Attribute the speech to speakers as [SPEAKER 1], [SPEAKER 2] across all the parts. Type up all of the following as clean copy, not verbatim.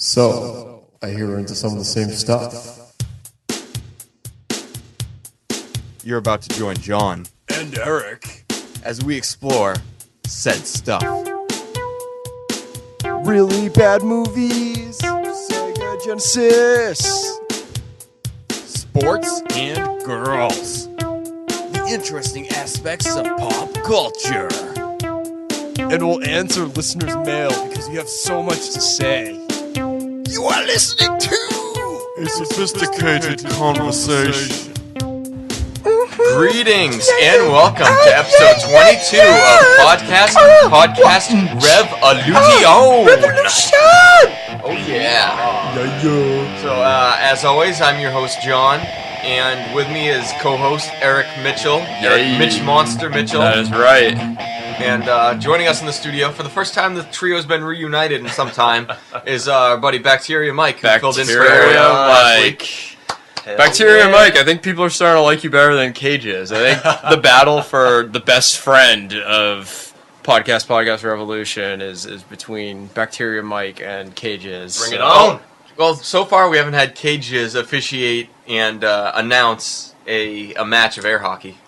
[SPEAKER 1] So, I hear we're into some of the same stuff.
[SPEAKER 2] You're about to join Jon
[SPEAKER 3] and Eric
[SPEAKER 2] as we explore said stuff.
[SPEAKER 3] really bad movies, Sega Genesis,
[SPEAKER 2] Sports and girls. The interesting aspects of pop culture.
[SPEAKER 3] and we'll answer listeners' mail because you have so much to say.
[SPEAKER 2] You are listening to
[SPEAKER 3] A sophisticated conversation.
[SPEAKER 2] Greetings and welcome to episode 22 of Podcast Revolution. Oh yeah. So as always, I'm your host Jon, and with me is co-host Eric Mitchell. Eric Mitch Monster Mitchell.
[SPEAKER 4] That is right.
[SPEAKER 2] And joining us in the studio for the first time the trio's been reunited in some time is our buddy Bacteria Mike, who filled in for Eric last week.
[SPEAKER 4] Bacteria Mike, I think people are starting to like you better than Cage is. I think the battle for the best friend of Podcast Revolution is between Bacteria Mike and Cages.
[SPEAKER 2] Bring it on! Well, so far we haven't had Cages officiate and announce a match of air hockey.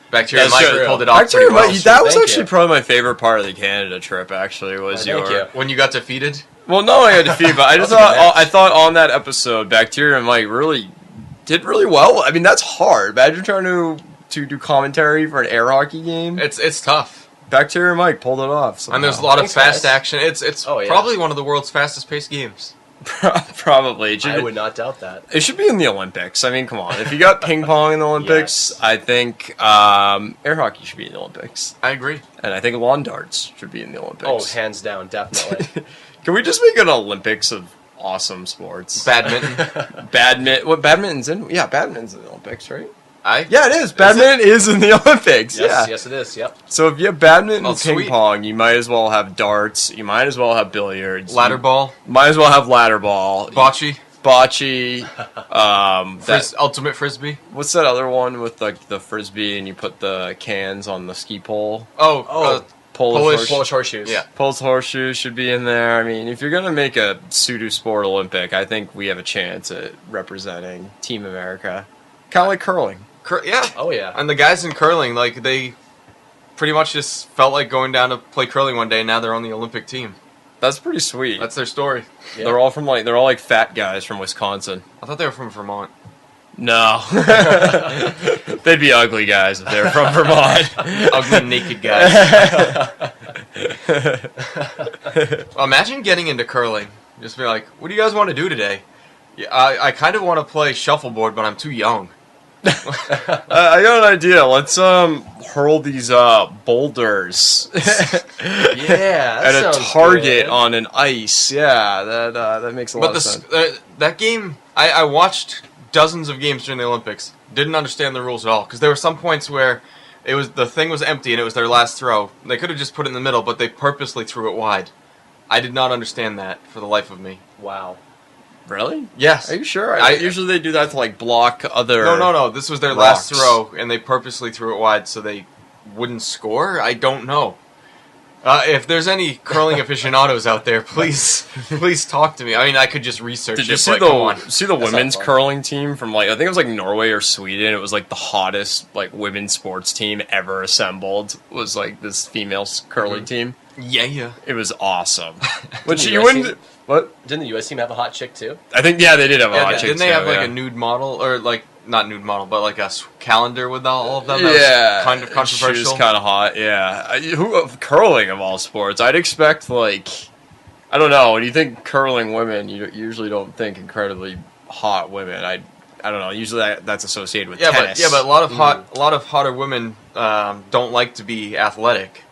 [SPEAKER 2] Bacteria Mike pulled it off pretty well.
[SPEAKER 4] That was actually probably my favorite part of the Canada trip, actually, was
[SPEAKER 2] when you got defeated?
[SPEAKER 4] Well, no, I got defeated, but I just I thought on that episode, Bacteria Mike really did really well. I mean, that's hard. Imagine trying to do commentary for an air hockey game.
[SPEAKER 2] It's tough.
[SPEAKER 4] Bacteria Mike pulled it off. Somehow.
[SPEAKER 2] And there's a lot of fast action. It's probably one of the world's fastest paced games.
[SPEAKER 4] Probably.
[SPEAKER 5] I would not doubt that.
[SPEAKER 4] It should be in the Olympics. I mean, come on. If you got ping pong in the Olympics, yes. I think air hockey should be in the Olympics.
[SPEAKER 2] I agree.
[SPEAKER 4] And I think lawn darts should be in the Olympics.
[SPEAKER 5] Oh, hands down, definitely.
[SPEAKER 4] Can we just make an Olympics of awesome sports?
[SPEAKER 2] Badminton.
[SPEAKER 4] Badminton's in? Yeah, badminton's in the Olympics, right?
[SPEAKER 2] Yeah,
[SPEAKER 4] it is. Badminton is in the Olympics.
[SPEAKER 5] Yes, it is. Yep.
[SPEAKER 4] So if you have badminton and ping pong, you might as well have darts. You might as well have billiards.
[SPEAKER 2] Ladder ball.
[SPEAKER 4] Might as well have ladder ball.
[SPEAKER 2] Bocce.
[SPEAKER 4] Ultimate
[SPEAKER 2] frisbee.
[SPEAKER 4] What's that other one with the frisbee and you put the cans on the ski pole?
[SPEAKER 5] Polish horseshoes.
[SPEAKER 4] Yeah. Polish horseshoes should be in there. I mean, if you're going to make a pseudo sport Olympic, I think we have a chance at representing Team America. Kind of like curling.
[SPEAKER 2] Yeah.
[SPEAKER 5] Oh, yeah.
[SPEAKER 2] And the guys in curling, like, they pretty much just felt like going down to play curling one day, and now they're on the Olympic team.
[SPEAKER 4] That's pretty sweet.
[SPEAKER 2] That's their story.
[SPEAKER 4] Yeah. They're all like fat guys from Wisconsin.
[SPEAKER 2] I thought they were from Vermont.
[SPEAKER 4] No. They'd be ugly guys if they were from Vermont.
[SPEAKER 2] Ugly, naked guys. Well, imagine getting into curling. Just be like, what do you guys want to do today? Yeah, I kind of want to play shuffleboard, but I'm too young.
[SPEAKER 4] I got an idea. Let's hurl these boulders.
[SPEAKER 5] Yeah,
[SPEAKER 4] at a target on an ice. Yeah, that makes a lot of sense.
[SPEAKER 2] That game, I watched dozens of games during the Olympics. Didn't understand the rules at all because there were some points where the thing was empty and it was their last throw. They could have just put it in the middle, but they purposely threw it wide. I did not understand that for the life of me.
[SPEAKER 5] Wow.
[SPEAKER 4] Really?
[SPEAKER 2] Yes.
[SPEAKER 4] Are you sure? Usually they do that to like block other.
[SPEAKER 2] No. This was their last throw, and they purposely threw it wide so they wouldn't score. I don't know. If there's any curling aficionados out there, please talk to me. I mean, I could just research.
[SPEAKER 4] Did you see the women's curling team from I think it was like Norway or Sweden? It was like the hottest women's sports team ever assembled. Was like this female curling team.
[SPEAKER 2] Yeah.
[SPEAKER 4] It was awesome. Which you wouldn't. What?
[SPEAKER 5] Didn't the U.S. team have a hot chick, too?
[SPEAKER 4] I think, they did have a hot chick,
[SPEAKER 2] Didn't they have, a nude model, or, not nude model, but, a calendar with all of them? That was kind of controversial.
[SPEAKER 4] She was kind of hot, yeah. Curling, of all sports, I'd expect, I don't know, when you think curling women, you usually don't think incredibly hot women. I don't know, usually that's associated with tennis.
[SPEAKER 2] But a lot of hotter women don't like to be athletic.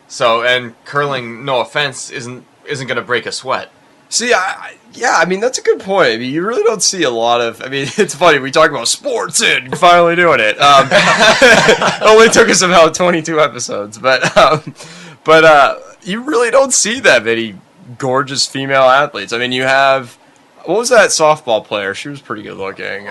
[SPEAKER 2] So, and curling, no offense, isn't going to break a sweat.
[SPEAKER 4] See, I mean, that's a good point. I mean, you really don't see a lot of... I mean, it's funny, we talk about sports and finally doing it. It only took us about 22 episodes, but you really don't see that many gorgeous female athletes. I mean, you have... What was that softball player? She was pretty good looking.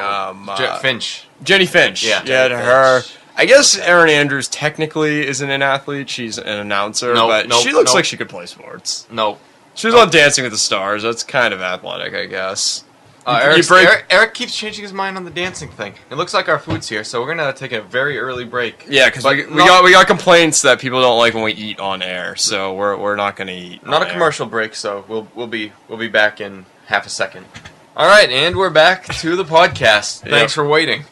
[SPEAKER 2] Finch.
[SPEAKER 4] Jenny Finch. Yeah, her... I guess Erin Andrews technically isn't an athlete. She's an announcer, but she looks like she could play sports.
[SPEAKER 2] No.
[SPEAKER 4] She was on Dancing with the Stars. That's kind of athletic, I guess.
[SPEAKER 2] Eric keeps changing his mind on the dancing thing. It looks like our food's here, so we're gonna take a very early break.
[SPEAKER 4] Yeah, because we got complaints that people don't like when we eat on air, so we're not gonna eat.
[SPEAKER 2] Not a commercial break, so we'll be back in half a second. All right, and we're back to the podcast. Thanks for waiting.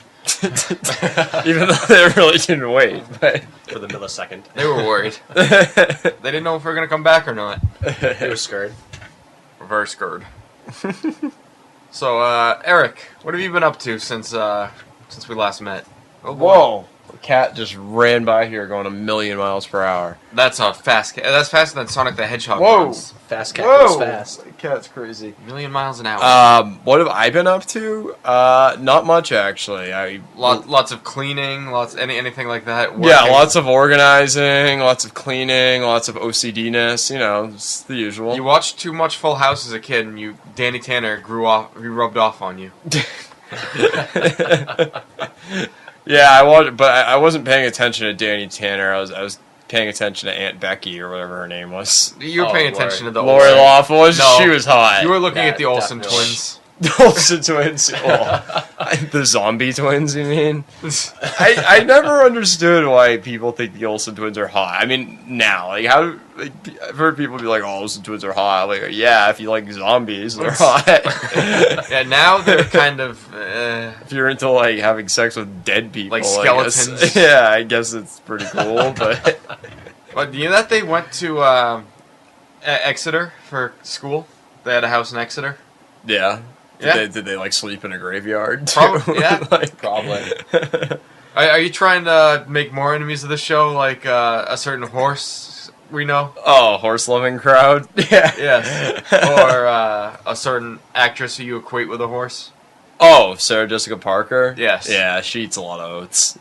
[SPEAKER 4] Even though they really didn't wait, but
[SPEAKER 5] For the millisecond.
[SPEAKER 2] they were worried. They didn't know if we were gonna come back or not.
[SPEAKER 5] They were scared.
[SPEAKER 2] Reverse scared. So, Eric, what have you been up to since we last met? Oh, boy.
[SPEAKER 4] whoa, a cat just ran by here going 1,000,000 miles per hour.
[SPEAKER 2] That's a fast cat. That's faster than Sonic the Hedgehog
[SPEAKER 4] Whoa.
[SPEAKER 2] runs.
[SPEAKER 5] Fast cat goes fast.
[SPEAKER 4] That cat's crazy.
[SPEAKER 2] 1,000,000 miles an hour.
[SPEAKER 4] What have I been up to? Not much actually.
[SPEAKER 2] Lots of cleaning, anything like that.
[SPEAKER 4] Yeah,
[SPEAKER 2] Working.
[SPEAKER 4] lots of organizing, lots of cleaning, lots of OCD-ness. You know, it's the usual.
[SPEAKER 2] You watched too much Full House as a kid, and Danny Tanner rubbed off on you.
[SPEAKER 4] Yeah, I watched, but I wasn't paying attention to Danny Tanner. I was paying attention to Aunt Becky or whatever her name was.
[SPEAKER 2] You were paying attention to the
[SPEAKER 4] Lori Loughtful.
[SPEAKER 2] No.
[SPEAKER 4] She was hot.
[SPEAKER 2] You were looking
[SPEAKER 5] Yeah,
[SPEAKER 2] at the Olsen
[SPEAKER 5] definitely.
[SPEAKER 2] twins.
[SPEAKER 4] The Olsen twins. Oh, the zombie twins, you mean? I never understood why people think the Olsen twins are hot. I mean, now, I've heard people be like, "Oh, Olsen twins are hot." Like, yeah, if you like zombies, they're hot.
[SPEAKER 2] Yeah, now they're kind of.
[SPEAKER 4] If you're into like having sex with dead people,
[SPEAKER 2] Like
[SPEAKER 4] I guess-
[SPEAKER 2] skeletons.
[SPEAKER 4] yeah, I guess it's pretty cool. But
[SPEAKER 2] But you know that they went to Exeter for school? They had a house in Exeter?
[SPEAKER 4] yeah.
[SPEAKER 2] Yeah.
[SPEAKER 4] Did they like sleep in a graveyard? Too?
[SPEAKER 2] Probably, yeah.
[SPEAKER 4] Like,
[SPEAKER 5] Probably.
[SPEAKER 2] Are you trying to make more enemies of the show, like a certain horse we know?
[SPEAKER 4] oh, horse loving crowd. Yeah.
[SPEAKER 2] Yes. Or a certain actress who you equate with a horse?
[SPEAKER 4] Oh, Sarah Jessica Parker.
[SPEAKER 2] Yes.
[SPEAKER 4] Yeah, she eats a lot of oats.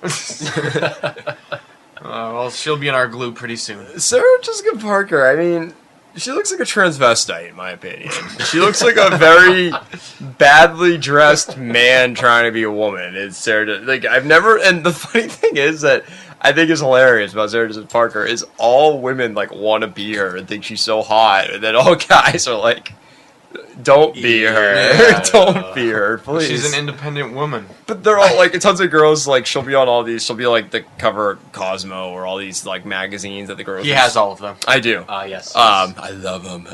[SPEAKER 2] Well, she'll be in our glue pretty soon.
[SPEAKER 4] Sarah Jessica Parker. I mean, she looks like a transvestite, in my opinion. She looks like a very badly dressed man trying to be a woman. It's Sarah. Like I've never. And the funny thing is that I think is hilarious about Sarah Jessica Parker is all women like want to be her and think she's so hot, and then all guys are like, "Don't be her.
[SPEAKER 2] Yeah,
[SPEAKER 4] Don't be her, please."
[SPEAKER 2] She's an independent woman.
[SPEAKER 4] But they're all like tons of girls. Like she'll be on all these. She'll be like the cover of Cosmo or all these like magazines that the girls.
[SPEAKER 2] He has all of them.
[SPEAKER 4] I do.
[SPEAKER 5] Yes.
[SPEAKER 4] I love them.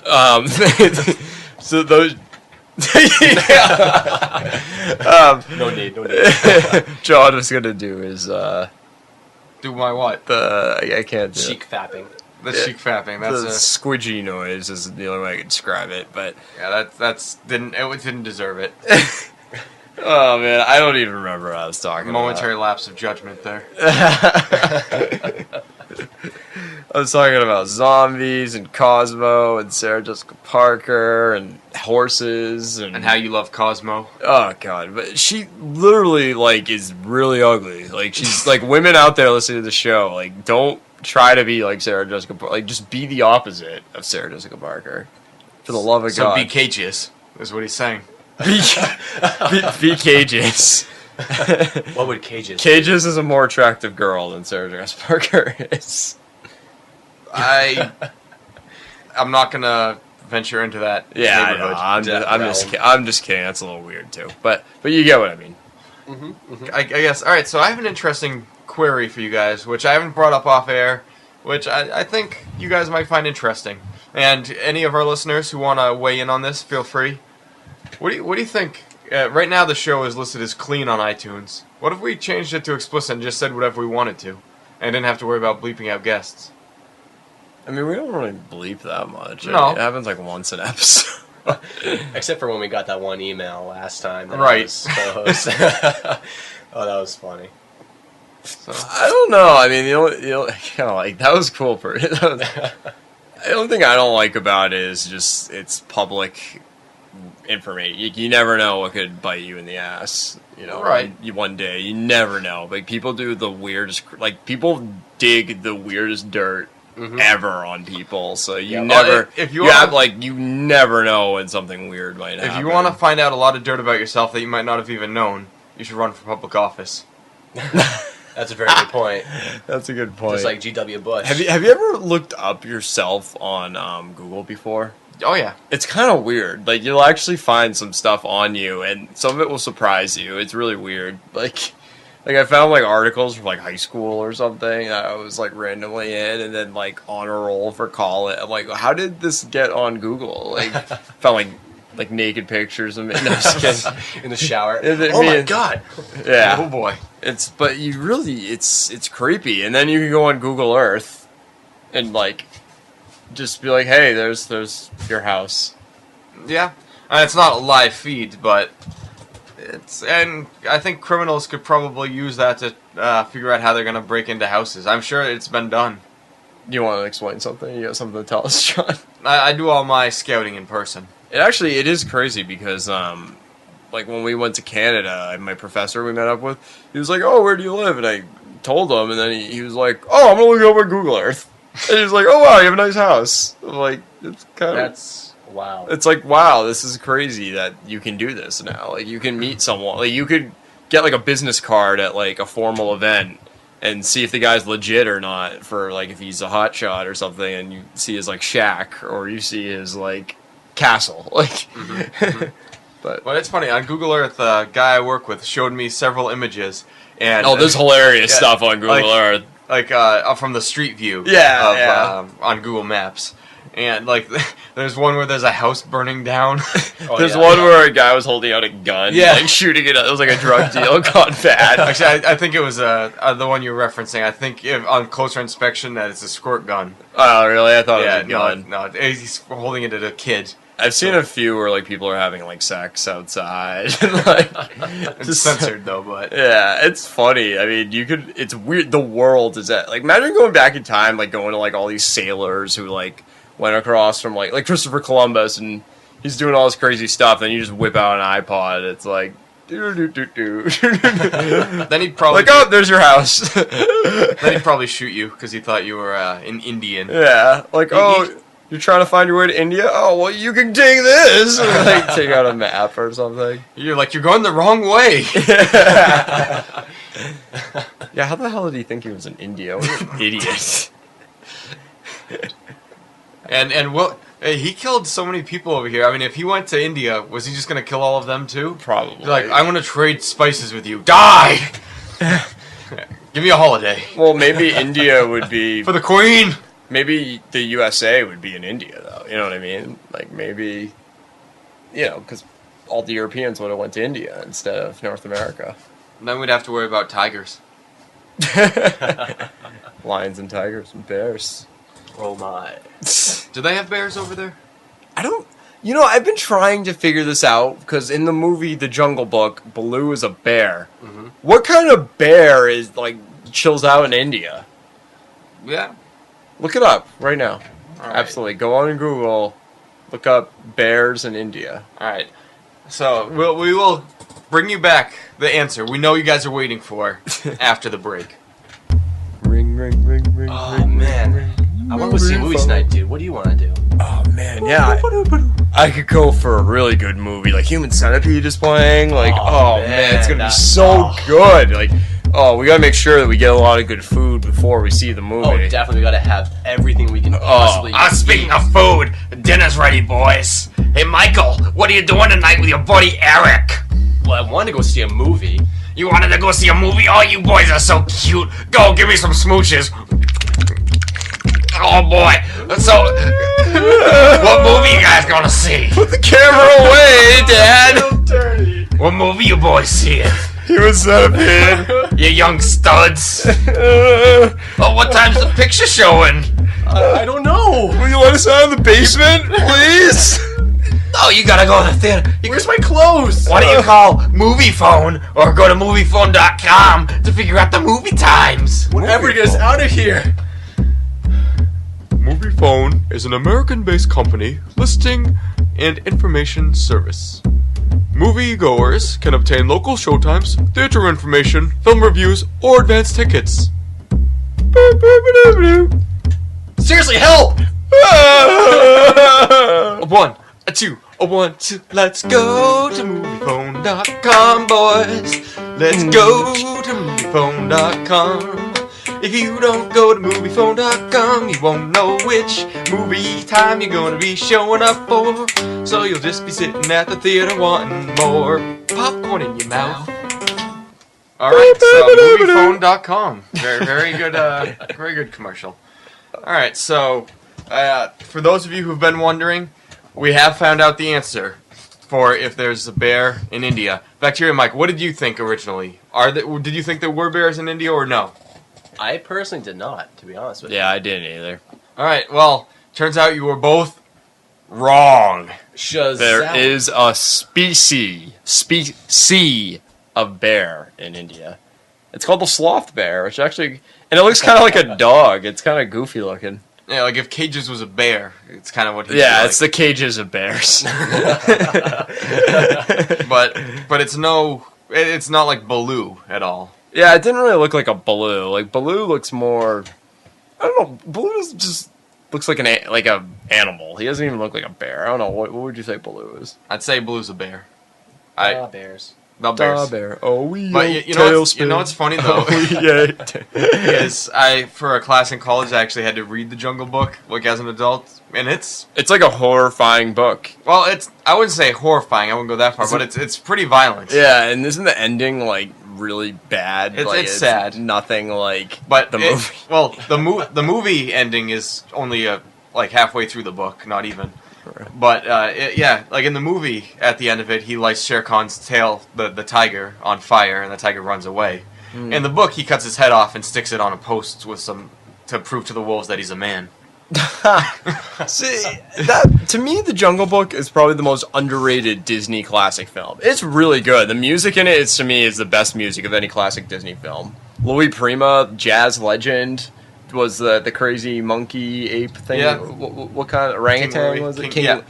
[SPEAKER 4] So those.
[SPEAKER 5] No need.
[SPEAKER 4] John was gonna do is
[SPEAKER 2] Do my what?
[SPEAKER 4] I can't do
[SPEAKER 5] Cheek fapping.
[SPEAKER 2] The
[SPEAKER 4] Yeah.
[SPEAKER 2] cheek fapping.
[SPEAKER 4] the
[SPEAKER 2] That's
[SPEAKER 4] squidgy noise is the only way I can describe it. But
[SPEAKER 2] it didn't deserve it.
[SPEAKER 4] oh man, I don't even remember what I was talking
[SPEAKER 2] Momentary lapse of judgment there.
[SPEAKER 4] about. I was talking about zombies and Cosmo and Sarah Jessica Parker and horses and
[SPEAKER 2] And how you love Cosmo.
[SPEAKER 4] oh god, but she literally like is really ugly. Like she's like women out there listening to the show, like don't try to be like Sarah Jessica Parker. Like just be the opposite of Sarah Jessica Parker. For the love of
[SPEAKER 2] So
[SPEAKER 4] God.
[SPEAKER 2] be cageous, is what he's saying.
[SPEAKER 4] Be Cages.
[SPEAKER 5] What would cages?
[SPEAKER 4] Cages is a more attractive girl than Sarah Jessica Parker is.
[SPEAKER 2] I'm not gonna venture into that
[SPEAKER 4] Yeah, I
[SPEAKER 2] neighborhood.
[SPEAKER 4] know.
[SPEAKER 5] Realm.
[SPEAKER 4] I'm just kidding. That's a little weird too. But you get what I mean.
[SPEAKER 2] I guess. All right, so I have an interesting query for you guys, which I haven't brought up off air, which I think you guys might find interesting. And any of our listeners who want to weigh in on this, feel free. What do you think? Right now, the show is listed as clean on iTunes. What if we changed it to explicit and just said whatever we wanted to, and didn't have to worry about bleeping out guests?
[SPEAKER 4] I mean, we don't really bleep that much. I
[SPEAKER 2] No.
[SPEAKER 4] mean, it happens like once an episode.
[SPEAKER 5] Except for when we got that one email last time. That
[SPEAKER 2] Right.
[SPEAKER 5] I was co-host. Oh, that was funny.
[SPEAKER 2] So,
[SPEAKER 4] I don't know. I mean, kind of like that was cool. The only thing I don't like about it is just it's public information. You never know what could bite you in the ass. You know,
[SPEAKER 2] Right.
[SPEAKER 4] One day you never know. Like people do the weirdest. Like people dig the weirdest dirt ever on people. So you
[SPEAKER 5] Yeah.
[SPEAKER 4] never.
[SPEAKER 2] If you
[SPEAKER 4] you never know when something weird might happen.
[SPEAKER 2] if you want to find out a lot of dirt about yourself that you might not have even known, you should run for public office.
[SPEAKER 5] That's a very good point.
[SPEAKER 4] That's a good point.
[SPEAKER 5] Just like G.W. Bush.
[SPEAKER 4] Have you ever looked up yourself on Google before?
[SPEAKER 2] Oh yeah.
[SPEAKER 4] It's kind of weird. Like, you'll actually find some stuff on you, and some of it will surprise you. It's really weird. Like I found, like, articles from, like, high school or something that I was, like, randomly in, and then, like, on a roll for college. I'm like, how did this get on Google? Like, found, like naked pictures of me. No, just kidding.
[SPEAKER 5] In the shower.
[SPEAKER 4] Oh, my
[SPEAKER 5] God.
[SPEAKER 4] Yeah.
[SPEAKER 2] Oh boy.
[SPEAKER 4] But you really, it's creepy. And then you can go on Google Earth and, like, just be like, hey, there's your house.
[SPEAKER 2] Yeah. And it's not a live feed, but and I think criminals could probably use that to figure out how they're going to break into houses. I'm sure it's been done.
[SPEAKER 4] You want to explain something? You got something to tell us, John?
[SPEAKER 2] I do all my scouting in person.
[SPEAKER 4] It is crazy because, like, when we went to Canada, my professor we met up with, he was like, oh, where do you live? And I told him, and then he was like, oh, I'm going to look up on Google Earth. And he was like, oh, wow, you have a nice house. I'm like, it's kind of...
[SPEAKER 5] That's... Wow.
[SPEAKER 4] It's like, wow, this is crazy that you can do this now. Like, you can meet someone. Like, you could get, like, a business card at, like, a formal event and see if the guy's legit or not for, like, if he's a hotshot or something, and you see his, like, shack, or you see his, like, castle. Like, but...
[SPEAKER 2] Well, it's funny. On Google Earth, a guy I work with showed me several images. And
[SPEAKER 4] oh, there's hilarious stuff on Google Earth.
[SPEAKER 2] Like, from the street view. On Google Maps. And, like, there's one where there's a house burning down.
[SPEAKER 4] There's one where a guy was holding out a gun, like, shooting it. It was like a drug deal gone bad.
[SPEAKER 2] Actually, I think it was the one you were referencing. I think on closer inspection that it's a squirt gun.
[SPEAKER 4] Oh, really? I thought it was a gun.
[SPEAKER 2] No, he's holding it at a kid.
[SPEAKER 4] I've seen a few where, like, people are having, like, sex outside. Like,
[SPEAKER 2] it's censored, though, but...
[SPEAKER 4] Yeah, it's funny. I mean, it's weird. The world is at... Like, imagine going back in time, like, going to, like, all these sailors who, like, went across from, like Christopher Columbus, and he's doing all this crazy stuff, then you just whip out an iPod, it's like...
[SPEAKER 2] Then he'd probably...
[SPEAKER 4] Like, oh, there's your house.
[SPEAKER 2] Then he'd probably shoot you, because he thought you were an Indian.
[SPEAKER 4] Yeah, like, you're trying to find your way to India? Oh, well, you can take this! And, like, take out a map or something.
[SPEAKER 2] You're like, you're going the wrong way!
[SPEAKER 4] Yeah, how the hell did he think he was in India? What an idiot.
[SPEAKER 2] And well, he killed so many people over here. I mean, if he went to India, was he just going to kill all of them too?
[SPEAKER 4] Probably.
[SPEAKER 2] Like, I want to trade spices with you. Die! Give me a holiday.
[SPEAKER 4] Well, maybe India would be...
[SPEAKER 2] For the Queen!
[SPEAKER 4] Maybe the USA would be in India, though. You know what I mean? Like, maybe... You know, because all the Europeans would have went to India instead of North America.
[SPEAKER 2] And then we'd have to worry about tigers.
[SPEAKER 4] Lions and tigers and bears.
[SPEAKER 5] Oh my.
[SPEAKER 2] Do they have bears over there?
[SPEAKER 4] I don't... You know, I've been trying to figure this out, because in the movie The Jungle Book, Baloo is a bear. Mm-hmm. What kind of bear is, like, chills out in India?
[SPEAKER 2] Yeah.
[SPEAKER 4] Look it up right now.
[SPEAKER 2] All right.
[SPEAKER 4] Absolutely. Go on Google, look up bears in India.
[SPEAKER 2] Alright. So, we will bring you back the answer we know you guys are waiting for after the break.
[SPEAKER 4] Ring, ring, ring, ring,
[SPEAKER 5] Oh,
[SPEAKER 4] ring,
[SPEAKER 5] man.
[SPEAKER 4] ring,
[SPEAKER 5] I want to go see a movie tonight, dude. What do you want to do?
[SPEAKER 4] Oh, man, yeah. I could go for a really good movie. Like, Human Centipede is playing. Like, oh man, it's going to be so good. Like, oh, we got to make sure that we get a lot of good food before we see the movie.
[SPEAKER 5] Oh, definitely. We got to have everything we can possibly
[SPEAKER 2] Speaking of food, dinner's ready, boys. Hey, Michael, what are you doing tonight with your buddy Eric?
[SPEAKER 5] Well, I wanted to go see a movie.
[SPEAKER 2] You wanted to go see a movie? Oh, you boys are so cute. Go, give me some smooches. Oh, boy. So, what movie you guys gonna see?
[SPEAKER 4] Put the camera away, Dad.
[SPEAKER 2] What movie you boys seeing?
[SPEAKER 4] Human Centipede.
[SPEAKER 2] You young studs. Oh, what time's the picture showing?
[SPEAKER 5] I don't know.
[SPEAKER 4] Will you let us out of the basement, please?
[SPEAKER 2] Oh, you gotta go to the theater.
[SPEAKER 5] Where's my clothes?
[SPEAKER 2] Why don't you call Movie Phone or go to moviephone.com to figure out the movie times?
[SPEAKER 5] Whatever, get us out of here.
[SPEAKER 3] Movie Phone is an American-based company listing and information service. Moviegoers can obtain local showtimes, theater information, film reviews, or advance tickets.
[SPEAKER 5] Seriously, help!
[SPEAKER 2] A one, a two, a 1, 2. Let's go to moviephone.com, boys. Let's go to moviephone.com. If you don't go to moviephone.com, you won't know which movie time you're gonna be showing up for. So you'll just be sitting at the theater wanting more popcorn in your mouth. Alright, so moviephone.com. Very good commercial. Alright, so for those of you who've been wondering, we have found out the answer for if there's a bear in India. Bacteria Mike, what did you think originally? Did you think there were bears in India or no?
[SPEAKER 5] I personally did not, to be honest with you.
[SPEAKER 4] Yeah, I didn't either.
[SPEAKER 2] Alright, well, turns out you were both wrong.
[SPEAKER 4] There is a species of bear in India. It's called the sloth bear, which actually... And it looks kind of like a dog. It's kind of goofy looking.
[SPEAKER 2] Yeah, like if Cages was a bear, it's kind of what he's
[SPEAKER 4] Yeah,
[SPEAKER 2] like.
[SPEAKER 4] it's the cages of bears.
[SPEAKER 2] But it's not like Baloo at all.
[SPEAKER 4] Yeah, it didn't really look like a Baloo. Like, Baloo looks more... I don't know. Baloo just looks like an animal. He doesn't even look like a bear. I don't know. What would you say Baloo is?
[SPEAKER 2] I'd say Baloo's a bear.
[SPEAKER 5] Bears.
[SPEAKER 2] The bears.
[SPEAKER 4] Da bear. Oh, we
[SPEAKER 2] But you know what's funny though is for a class in college I actually had to read the Jungle Book like as an adult, and it's
[SPEAKER 4] like a horrifying book.
[SPEAKER 2] Well, I wouldn't say horrifying. I wouldn't go that far, but it's pretty violent.
[SPEAKER 4] Yeah, and isn't the ending like really bad?
[SPEAKER 2] It's sad.
[SPEAKER 4] Nothing like
[SPEAKER 2] the
[SPEAKER 4] movie.
[SPEAKER 2] Well, the movie ending is only like halfway through the book, not even. But like in the movie, at the end of it, he lights Shere Khan's tail, the tiger, on fire, and the tiger runs away. In the book, he cuts his head off and sticks it on a post to prove to the wolves that he's a man.
[SPEAKER 4] See, that to me, The Jungle Book is probably the most underrated Disney classic film. It's really good. The music in it, to me, is the best music of any classic Disney film. Louis Prima, jazz legend. Was the crazy monkey ape thing?
[SPEAKER 2] Yeah.
[SPEAKER 4] What kind of orangutan was it? King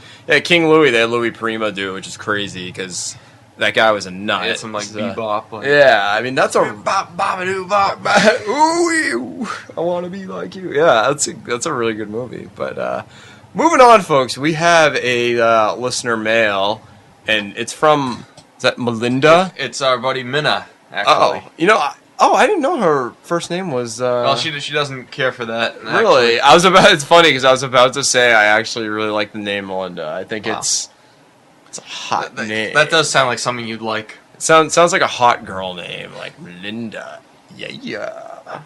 [SPEAKER 4] Louis. They had Louis Prima do, which is crazy because that guy was a nut.
[SPEAKER 2] Yeah, some like bebop.
[SPEAKER 4] Yeah, I mean that's a bop bop doo bop. Ooh, I want to be like you. Yeah, that's a really good movie. But moving on, folks, we have a listener mail, and it's from is that Melinda?
[SPEAKER 2] It's our buddy Minna. Actually,
[SPEAKER 4] I didn't know her first name was...
[SPEAKER 2] well, she doesn't care for that.
[SPEAKER 4] Really? It's funny because I was about to say I actually really like the name Melinda. I think it's a hot name.
[SPEAKER 2] That does sound like something you'd like.
[SPEAKER 4] It sounds like a hot girl name, like Melinda. Yeah.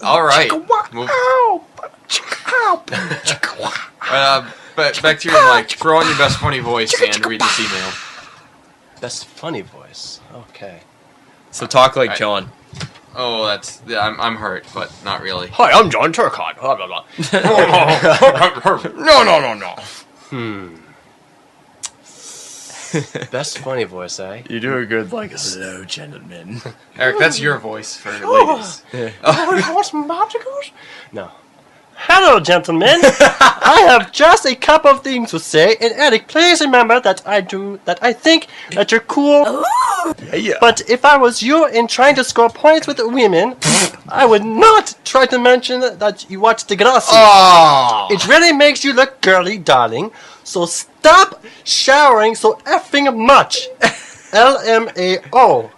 [SPEAKER 2] All right. Back to your mic. Throw on your best funny voice and read this email.
[SPEAKER 5] Best funny voice. Okay.
[SPEAKER 4] So talk like John.
[SPEAKER 2] Oh, I'm hurt, but not really.
[SPEAKER 4] Hi, I'm John Turcotte. Blah, blah, blah. No.
[SPEAKER 5] Best funny voice, eh?
[SPEAKER 4] You do a good, like, slow gentleman.
[SPEAKER 2] Eric, that's your voice for ladies.
[SPEAKER 5] Want some popsicles? No. Hello, gentlemen. I have just a couple of things to say, and Eric, please remember that I think that you're cool.
[SPEAKER 4] Yeah.
[SPEAKER 5] But if I was you in trying to score points with women, I would not try to mention that you watch Degrassi.
[SPEAKER 4] Oh.
[SPEAKER 5] It really makes you look girly, darling. So stop showering so effing much. LMAO.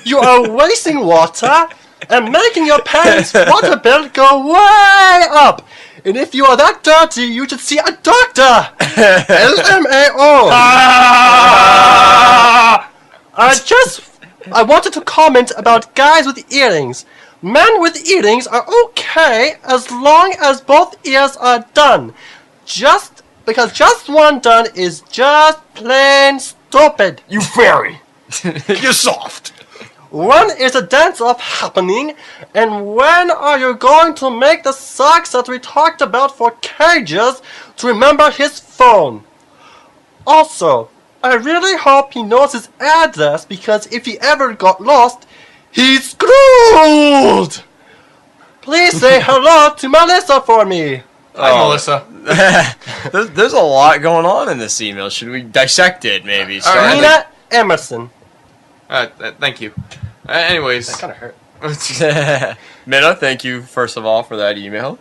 [SPEAKER 5] You are wasting water and making your parents' water bill go way up. And if you are that dirty, you should see a doctor. LMAO. I wanted to comment about guys with earrings. Men with earrings are okay as long as both ears are done. Because just one done is just plain stupid.
[SPEAKER 4] You fairy. You're soft.
[SPEAKER 5] When is a dance-off happening? And when are you going to make the socks that we talked about for Cages to remember his phone? Also, I really hope he knows his address, because if he ever got lost, he's screwed! Please say hello to Melissa for me.
[SPEAKER 2] Hi, Melissa.
[SPEAKER 4] There's a lot going on in this email. Should we dissect it, maybe?
[SPEAKER 5] Nina Emerson.
[SPEAKER 2] Thank you. Anyways.
[SPEAKER 5] That kind of hurt.
[SPEAKER 4] Minna, thank you, first of all, for that email.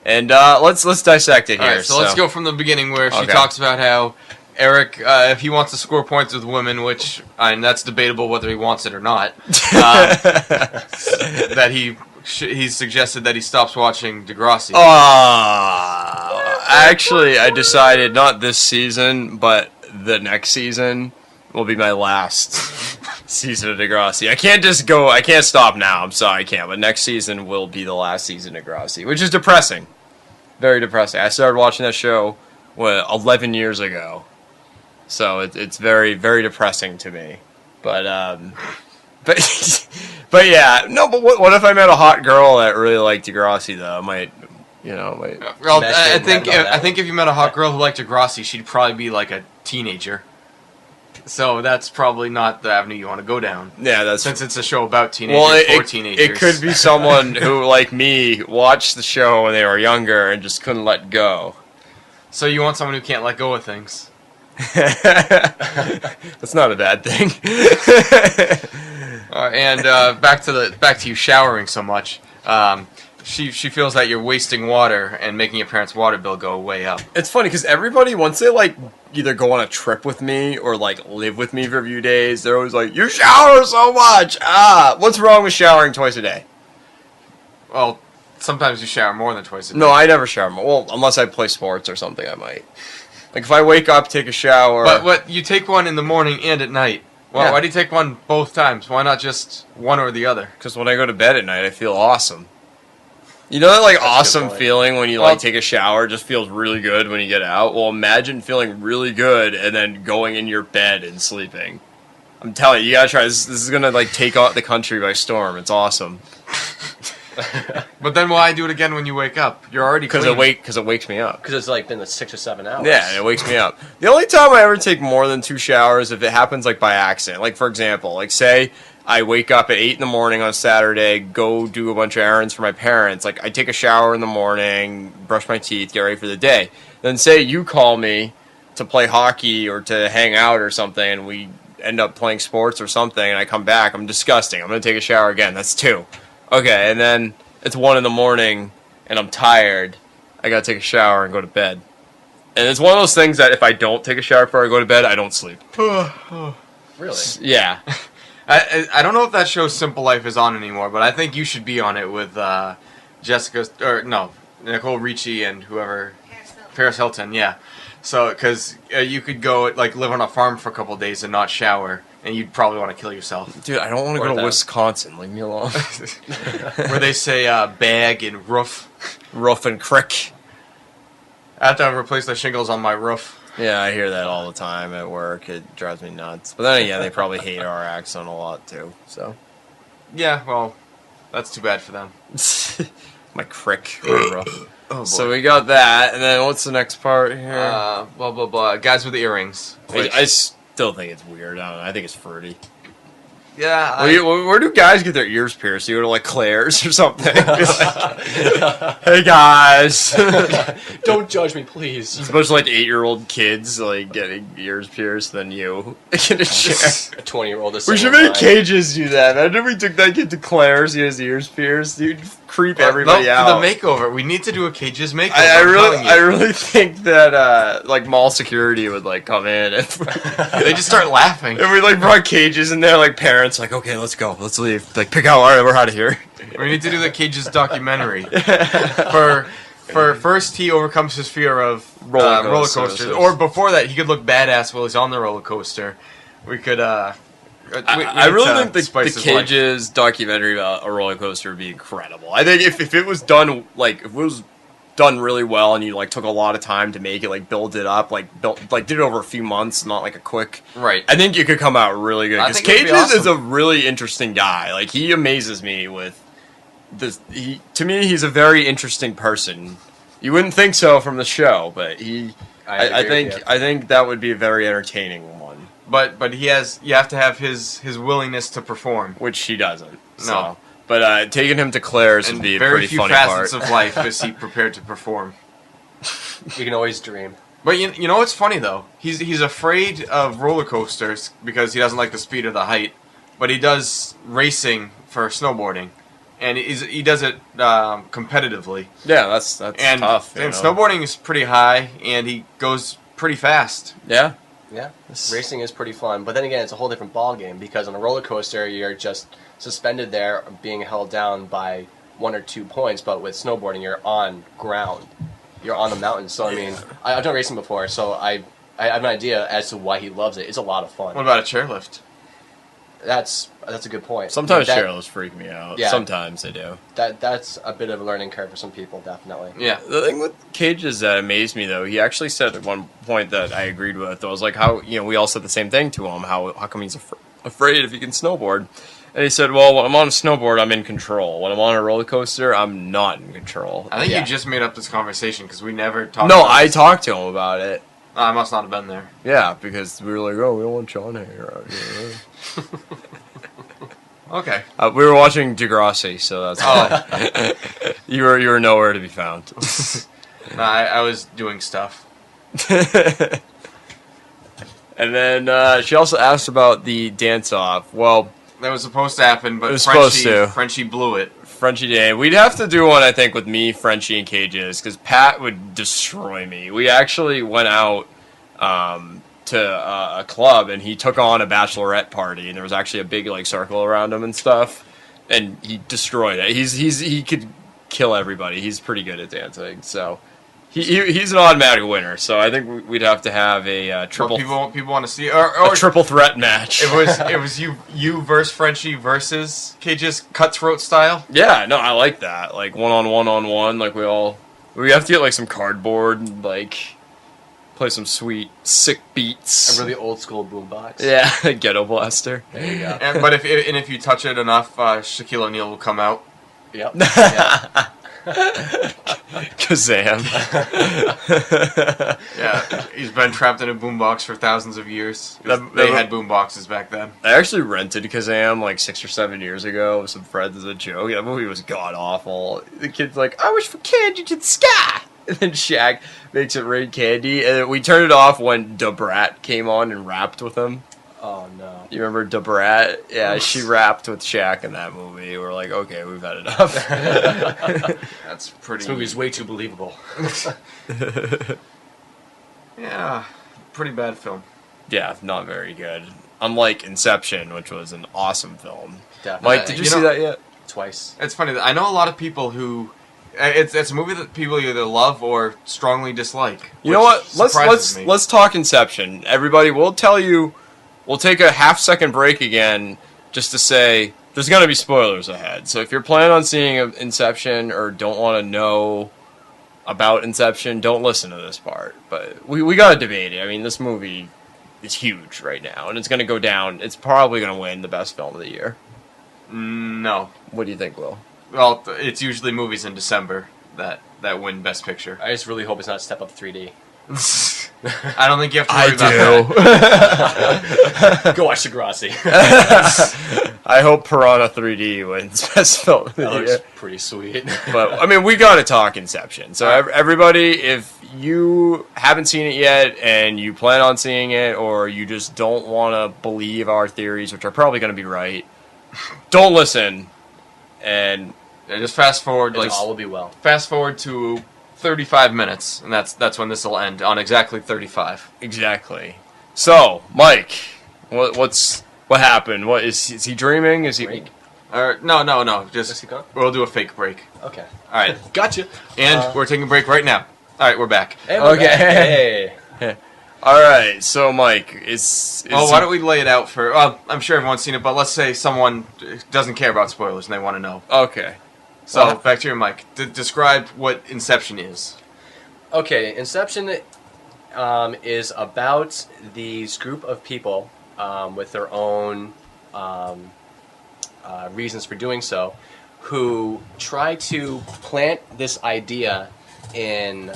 [SPEAKER 4] And let's dissect it here.
[SPEAKER 2] Alright, so let's go from the beginning where she talks about how Eric, if he wants to score points with women, which that's debatable whether he wants it or not, that he's suggested that he stops watching Degrassi.
[SPEAKER 4] Actually, I decided not this season, but the next season will be my last season of Degrassi. I can't stop now. I'm sorry, I can't. But next season will be the last season of Degrassi, which is depressing. Very depressing. I started watching that show 11 years ago, so it's very, very depressing to me. But but yeah, no. But what if I met a hot girl that really liked Degrassi though?
[SPEAKER 2] Well, I think if you met a hot girl who liked Degrassi, she'd probably be like a teenager. So that's probably not the avenue you want to go down.
[SPEAKER 4] Yeah,
[SPEAKER 2] since it's a show about teenagers or teenagers.
[SPEAKER 4] It could be someone who, like me, watched the show when they were younger and just couldn't let go.
[SPEAKER 2] So you want someone who can't let go of things.
[SPEAKER 4] That's not a bad thing.
[SPEAKER 2] And back to you showering so much. She feels that you're wasting water and making your parents' water bill go way up.
[SPEAKER 4] It's funny because everybody, once they like either go on a trip with me or like live with me for a few days, they're always like, "You shower so much." What's wrong with showering twice a day?
[SPEAKER 2] Well, sometimes you shower more than twice a day.
[SPEAKER 4] No, I never shower more. Well, unless I play sports or something, I might. Like if I wake up, take a shower.
[SPEAKER 2] But you take one in the morning and at night. Well, yeah. Why do you take one both times? Why not just one or the other?
[SPEAKER 4] Because when I go to bed at night, I feel awesome. You know that like awesome feeling when you like take a shower, just feels really good when you get out? Well, imagine feeling really good and then going in your bed and sleeping. I'm telling you, you gotta try this. This is gonna like take out the country by storm. It's awesome.
[SPEAKER 2] But then why do it again when you wake up? You're already
[SPEAKER 4] because it wakes me up.
[SPEAKER 5] Because it's like been 6 or 7 hours.
[SPEAKER 4] Yeah, it wakes me up. The only time I ever take more than 2 showers if it happens like by accident. Like for example, like say I wake up at 8 in the morning on Saturday, go do a bunch of errands for my parents. Like, I take a shower in the morning, brush my teeth, get ready for the day. Then say you call me to play hockey or to hang out or something, and we end up playing sports or something, and I come back, I'm disgusting. I'm going to take a shower again. That's 2. Okay, and then it's 1 in the morning, and I'm tired. I got to take a shower and go to bed. And it's one of those things that if I don't take a shower before I go to bed, I don't sleep.
[SPEAKER 5] Really?
[SPEAKER 4] Yeah.
[SPEAKER 2] I don't know if that show Simple Life is on anymore, but I think you should be on it with Nicole Ricci and whoever. Paris Hilton, yeah. So, because you could go like live on a farm for a couple of days and not shower, and you'd probably want to kill yourself.
[SPEAKER 4] Dude, I don't want to go to Wisconsin. Leave me alone.
[SPEAKER 2] Where they say bag and roof.
[SPEAKER 4] Roof and crick.
[SPEAKER 2] I have to replace the shingles on my roof.
[SPEAKER 4] Yeah, I hear that all the time at work. It drives me nuts. But then again, they probably hate our accent a lot too. So,
[SPEAKER 2] yeah, well, that's too bad for them.
[SPEAKER 4] My crick. Oh, boy. So we got that, and then what's the next part here?
[SPEAKER 2] Blah blah blah. Guys with the earrings.
[SPEAKER 4] I still think it's weird. I don't know. I think it's fruity.
[SPEAKER 2] Yeah.
[SPEAKER 4] Where do guys get their ears pierced? You go to like Claire's or something. Like, hey guys,
[SPEAKER 5] don't judge me, please.
[SPEAKER 4] It's a bunch of like 8-year-old kids like getting ears pierced. Then you get a chair.
[SPEAKER 5] A 20-year-old.
[SPEAKER 4] We should make Cages do that. Imagine we took that kid to Claire's. He has his ears pierced. Dude, creep everybody out.
[SPEAKER 2] For the makeover, we need to do a Cages makeover.
[SPEAKER 4] I really think that like mall security would like come in and
[SPEAKER 2] they just start laughing.
[SPEAKER 4] And we like brought Cages in there, like parents. Like, okay, let's go. Let's leave. Like, pick out. All right, we're out of here.
[SPEAKER 2] We need to do the Cages documentary. For first, he overcomes his fear of roller coasters. Or before that, he could look badass while he's on the roller coaster. We could. I
[SPEAKER 4] really think the Cages documentary about a roller coaster would be incredible. I think if it was done done really well and you like took a lot of time to make it, like build it up, did it over a few months, not like a quick.
[SPEAKER 2] Right.
[SPEAKER 4] I think it could come out really good because Cages is a really interesting guy. Like he amazes me with this. To me, he's a very interesting person. You wouldn't think so from the show, but I think that would be a very entertaining one.
[SPEAKER 2] But you have to have his willingness to perform,
[SPEAKER 4] which he doesn't. So.
[SPEAKER 2] No.
[SPEAKER 4] But taking him to Claire's would be a pretty funny part.
[SPEAKER 2] Very few facets of life is he prepared to perform.
[SPEAKER 5] You can always dream.
[SPEAKER 2] But you know what's funny though? He's afraid of roller coasters because he doesn't like the speed or the height. But he does racing for snowboarding, and he does it competitively.
[SPEAKER 4] Yeah, that's tough.
[SPEAKER 2] And snowboarding is pretty high, and he goes pretty fast.
[SPEAKER 4] Yeah.
[SPEAKER 5] Yeah, racing is pretty fun, but then again, it's a whole different ball game because on a roller coaster, you're just suspended there, being held down by 1 or 2 points. But with snowboarding, you're on ground, you're on the mountain. So I mean, I've done racing before, so I have an idea as to why he loves it. It's a lot of fun.
[SPEAKER 2] What about a chairlift?
[SPEAKER 5] That's a good point.
[SPEAKER 4] Sometimes
[SPEAKER 5] that,
[SPEAKER 4] chairlifts freak me out.
[SPEAKER 5] Yeah.
[SPEAKER 4] Sometimes they do.
[SPEAKER 5] That's a bit of a learning curve for some people, definitely.
[SPEAKER 2] Yeah.
[SPEAKER 4] The thing with Cage's that amazed me, though, he actually said at one point that I agreed with. I was like, how, we all said the same thing to him. How come he's afraid if he can snowboard? And he said, well, when I'm on a snowboard, I'm in control. When I'm on a roller coaster, I'm not in control.
[SPEAKER 2] I think you just made up this conversation because we never talked
[SPEAKER 4] No,
[SPEAKER 2] about
[SPEAKER 4] I
[SPEAKER 2] this.
[SPEAKER 4] talked to him about it.
[SPEAKER 2] I must not have been there.
[SPEAKER 4] Yeah, because we were like, oh, we don't want Jon here out here.
[SPEAKER 2] Okay.
[SPEAKER 4] We were watching Degrassi, so that's why. you were nowhere to be found.
[SPEAKER 2] No, I was doing stuff.
[SPEAKER 4] And then she also asked about the dance-off. Well,
[SPEAKER 2] That was supposed to happen, but
[SPEAKER 4] It was supposed to.
[SPEAKER 2] Frenchie blew it.
[SPEAKER 4] Frenchie Day. We'd have to do one, I think, with me, Frenchie, and Cages, because Pat would destroy me. We actually went out to a club, and he took on a bachelorette party, and there was actually a big circle around him and stuff, and he destroyed it. He could kill everybody. He's pretty good at dancing, so he's an automatic winner. So I think we'd have to have a triple
[SPEAKER 2] People want to see, or
[SPEAKER 4] a triple threat match.
[SPEAKER 2] it was you versus Frenchie versus Cage's cutthroat style.
[SPEAKER 4] Yeah, no, I like that. Like one on one. Like we have to get some cardboard and play some sweet sick beats.
[SPEAKER 5] A really old school boombox.
[SPEAKER 4] Yeah, ghetto blaster.
[SPEAKER 5] There you go.
[SPEAKER 2] But if you touch it enough, Shaquille O'Neal will come out.
[SPEAKER 5] Yep. Yeah.
[SPEAKER 4] Kazam.
[SPEAKER 2] Yeah, he's been trapped in a boombox for thousands of years.
[SPEAKER 4] That-
[SPEAKER 2] They had boomboxes back then.
[SPEAKER 4] I actually rented Kazam 6 or 7 years ago with some friends as a joke. That movie was god awful. The kid's like, I wish for candy to the sky. And then Shaq makes it rain candy. And we turned it off when Da Brat came on and rapped with him.
[SPEAKER 5] Oh no.
[SPEAKER 4] You remember Da Brat? Yeah, she rapped with Shaq in that movie. We're like, okay, we've had enough.
[SPEAKER 2] That's pretty.
[SPEAKER 5] This movie's way too believable.
[SPEAKER 2] Yeah, pretty bad film.
[SPEAKER 4] Yeah, not very good. Unlike Inception, which was an awesome film.
[SPEAKER 5] Definitely.
[SPEAKER 4] Mike, did you
[SPEAKER 2] You
[SPEAKER 4] see
[SPEAKER 2] know-
[SPEAKER 4] that yet?
[SPEAKER 5] Twice.
[SPEAKER 2] It's funny that I know a lot of people who. It's a movie that people either love or strongly dislike.
[SPEAKER 4] You know
[SPEAKER 2] which
[SPEAKER 4] what?
[SPEAKER 2] surprises me.
[SPEAKER 4] Let's talk Inception. Everybody, we'll tell you. We'll take a half-second break again just to say there's going to be spoilers ahead. So if you're planning on seeing Inception or don't want to know about Inception, don't listen to this part. But we got to debate it. I mean, this movie is huge right now, and it's going to go down. It's probably going to win the best film of the year.
[SPEAKER 2] No.
[SPEAKER 4] What do you think, Will?
[SPEAKER 2] Well, it's usually movies in December that win Best Picture.
[SPEAKER 5] I just really hope it's not Step Up 3D.
[SPEAKER 2] I don't think you have to worry about that.
[SPEAKER 5] Go watch Degrassi.
[SPEAKER 4] I hope Piranha 3D wins best film of the
[SPEAKER 5] That
[SPEAKER 4] year.
[SPEAKER 5] looks pretty sweet.
[SPEAKER 4] But I mean, we got to talk Inception. So everybody, if you haven't seen it yet and you plan on seeing it, or you just don't want to believe our theories, which are probably going to be right, don't listen. And
[SPEAKER 2] Yeah, just fast forward,
[SPEAKER 5] All will be well.
[SPEAKER 2] fast forward to 35 minutes, and that's when this will end on exactly 35.
[SPEAKER 4] exactly. So, Mike, what happened? What is he dreaming? Is he?
[SPEAKER 5] Break.
[SPEAKER 2] No.
[SPEAKER 5] Is
[SPEAKER 2] Just
[SPEAKER 5] he gone?
[SPEAKER 2] we'll do a fake break.
[SPEAKER 5] Okay.
[SPEAKER 2] All right,
[SPEAKER 5] Gotcha.
[SPEAKER 2] and we're taking a break right now. All right, we're back.
[SPEAKER 5] Hey, we're
[SPEAKER 4] Okay.
[SPEAKER 5] back. Hey.
[SPEAKER 4] All right. So, Mike, is
[SPEAKER 2] Well, why don't we lay it out for? I'm sure everyone's seen it, but let's say someone doesn't care about spoilers and they want to know.
[SPEAKER 4] Okay.
[SPEAKER 2] So
[SPEAKER 4] Well-
[SPEAKER 2] back to your mic. Describe what Inception is.
[SPEAKER 5] Okay, Inception is about these group of people with their own reasons for doing so, who try to plant this idea in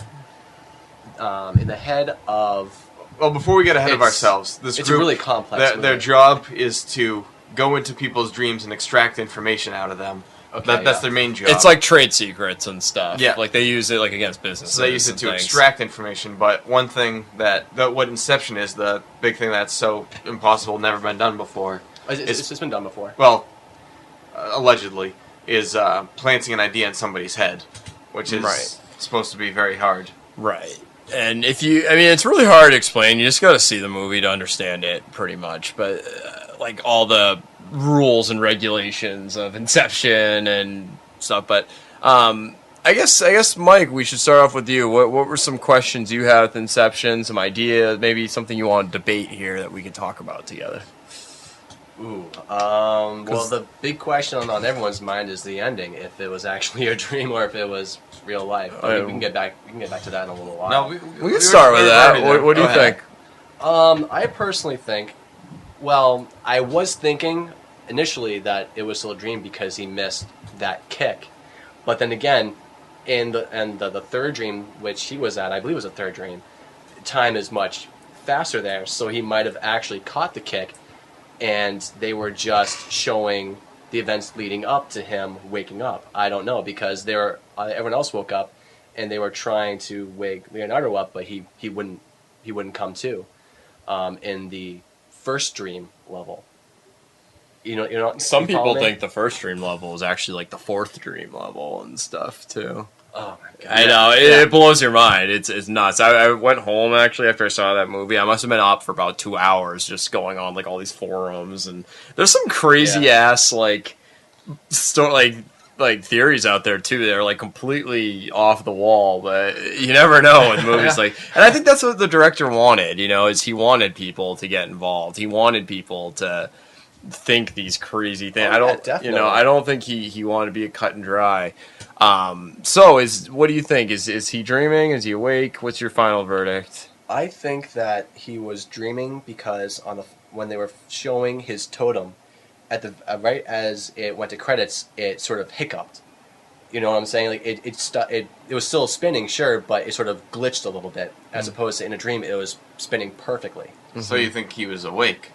[SPEAKER 5] the head of.
[SPEAKER 2] Well, before we get ahead of
[SPEAKER 5] It's-
[SPEAKER 2] ourselves, this
[SPEAKER 5] it's
[SPEAKER 2] group,
[SPEAKER 5] a really complex
[SPEAKER 2] their
[SPEAKER 5] movie.
[SPEAKER 2] job is to go into people's dreams and extract information out of them.
[SPEAKER 5] Okay,
[SPEAKER 2] That's
[SPEAKER 5] yeah.
[SPEAKER 2] their main job.
[SPEAKER 4] It's like trade secrets and stuff.
[SPEAKER 2] Yeah.
[SPEAKER 4] Like they use it against business.
[SPEAKER 2] So they use it to extract information, but one thing what Inception is, the big thing that's so impossible, never been done before,
[SPEAKER 5] It's just been done before.
[SPEAKER 2] well, allegedly, is planting an idea in somebody's head, which is
[SPEAKER 4] Right.
[SPEAKER 2] supposed to be very hard.
[SPEAKER 4] Right. And it's really hard to explain. You just got to see the movie to understand it, pretty much. But like all the rules and regulations of Inception and stuff. But I guess, Mike, we should start off with you. What were some questions you had with Inception? Some ideas, maybe something you want to debate here that we could talk about together.
[SPEAKER 5] Ooh. Well, the big question on everyone's mind is the ending. If it was actually a dream or if it was real life. But we can get back to that in a little while.
[SPEAKER 2] No,
[SPEAKER 4] we can start with that. What do you think?
[SPEAKER 5] I personally think. Well, I was thinking initially that it was still a dream because he missed that kick, but then again, in the third dream which he was at, I believe it was a third dream, time is much faster there, so he might have actually caught the kick, and they were just showing the events leading up to him waking up. I don't know, because everyone else woke up, and they were trying to wake Leonardo up, but he wouldn't come to, in the first dream level. You know.
[SPEAKER 4] Some people think the first dream level is actually like the fourth dream level and stuff too.
[SPEAKER 5] Oh my god!
[SPEAKER 4] I know it blows your mind. It's nuts. I went home actually after I saw that movie. I must have been up for about 2 hours just going on like all these forums, and there's some crazy ass like theories out there too. They're like completely off the wall, but you never know with movies like. And I think that's what the director wanted. Is he wanted people to get involved. He wanted people to think these crazy things. I don't think he wanted to be a cut and dry. So what do you think? Is he dreaming? Is he awake? What's your final verdict?
[SPEAKER 5] I think that he was dreaming because when they were showing his totem, at the right as it went to credits, it sort of hiccuped. You know what I'm saying? Like it was still spinning, sure, but it sort of glitched a little bit, as opposed to in a dream it was spinning perfectly.
[SPEAKER 2] Mm-hmm. So you think he was awake?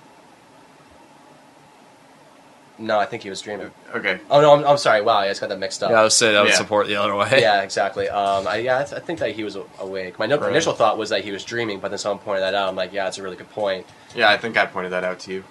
[SPEAKER 5] No, I think he was dreaming.
[SPEAKER 2] Okay.
[SPEAKER 5] Oh no, I'm sorry. Wow, I just got that mixed up.
[SPEAKER 4] Yeah, I would say that would support the other way.
[SPEAKER 5] Yeah, exactly. I think that he was awake. My initial thought was that he was dreaming, but then someone pointed that out. I'm like, yeah, that's a really good point.
[SPEAKER 2] Yeah, I think I pointed that out to you.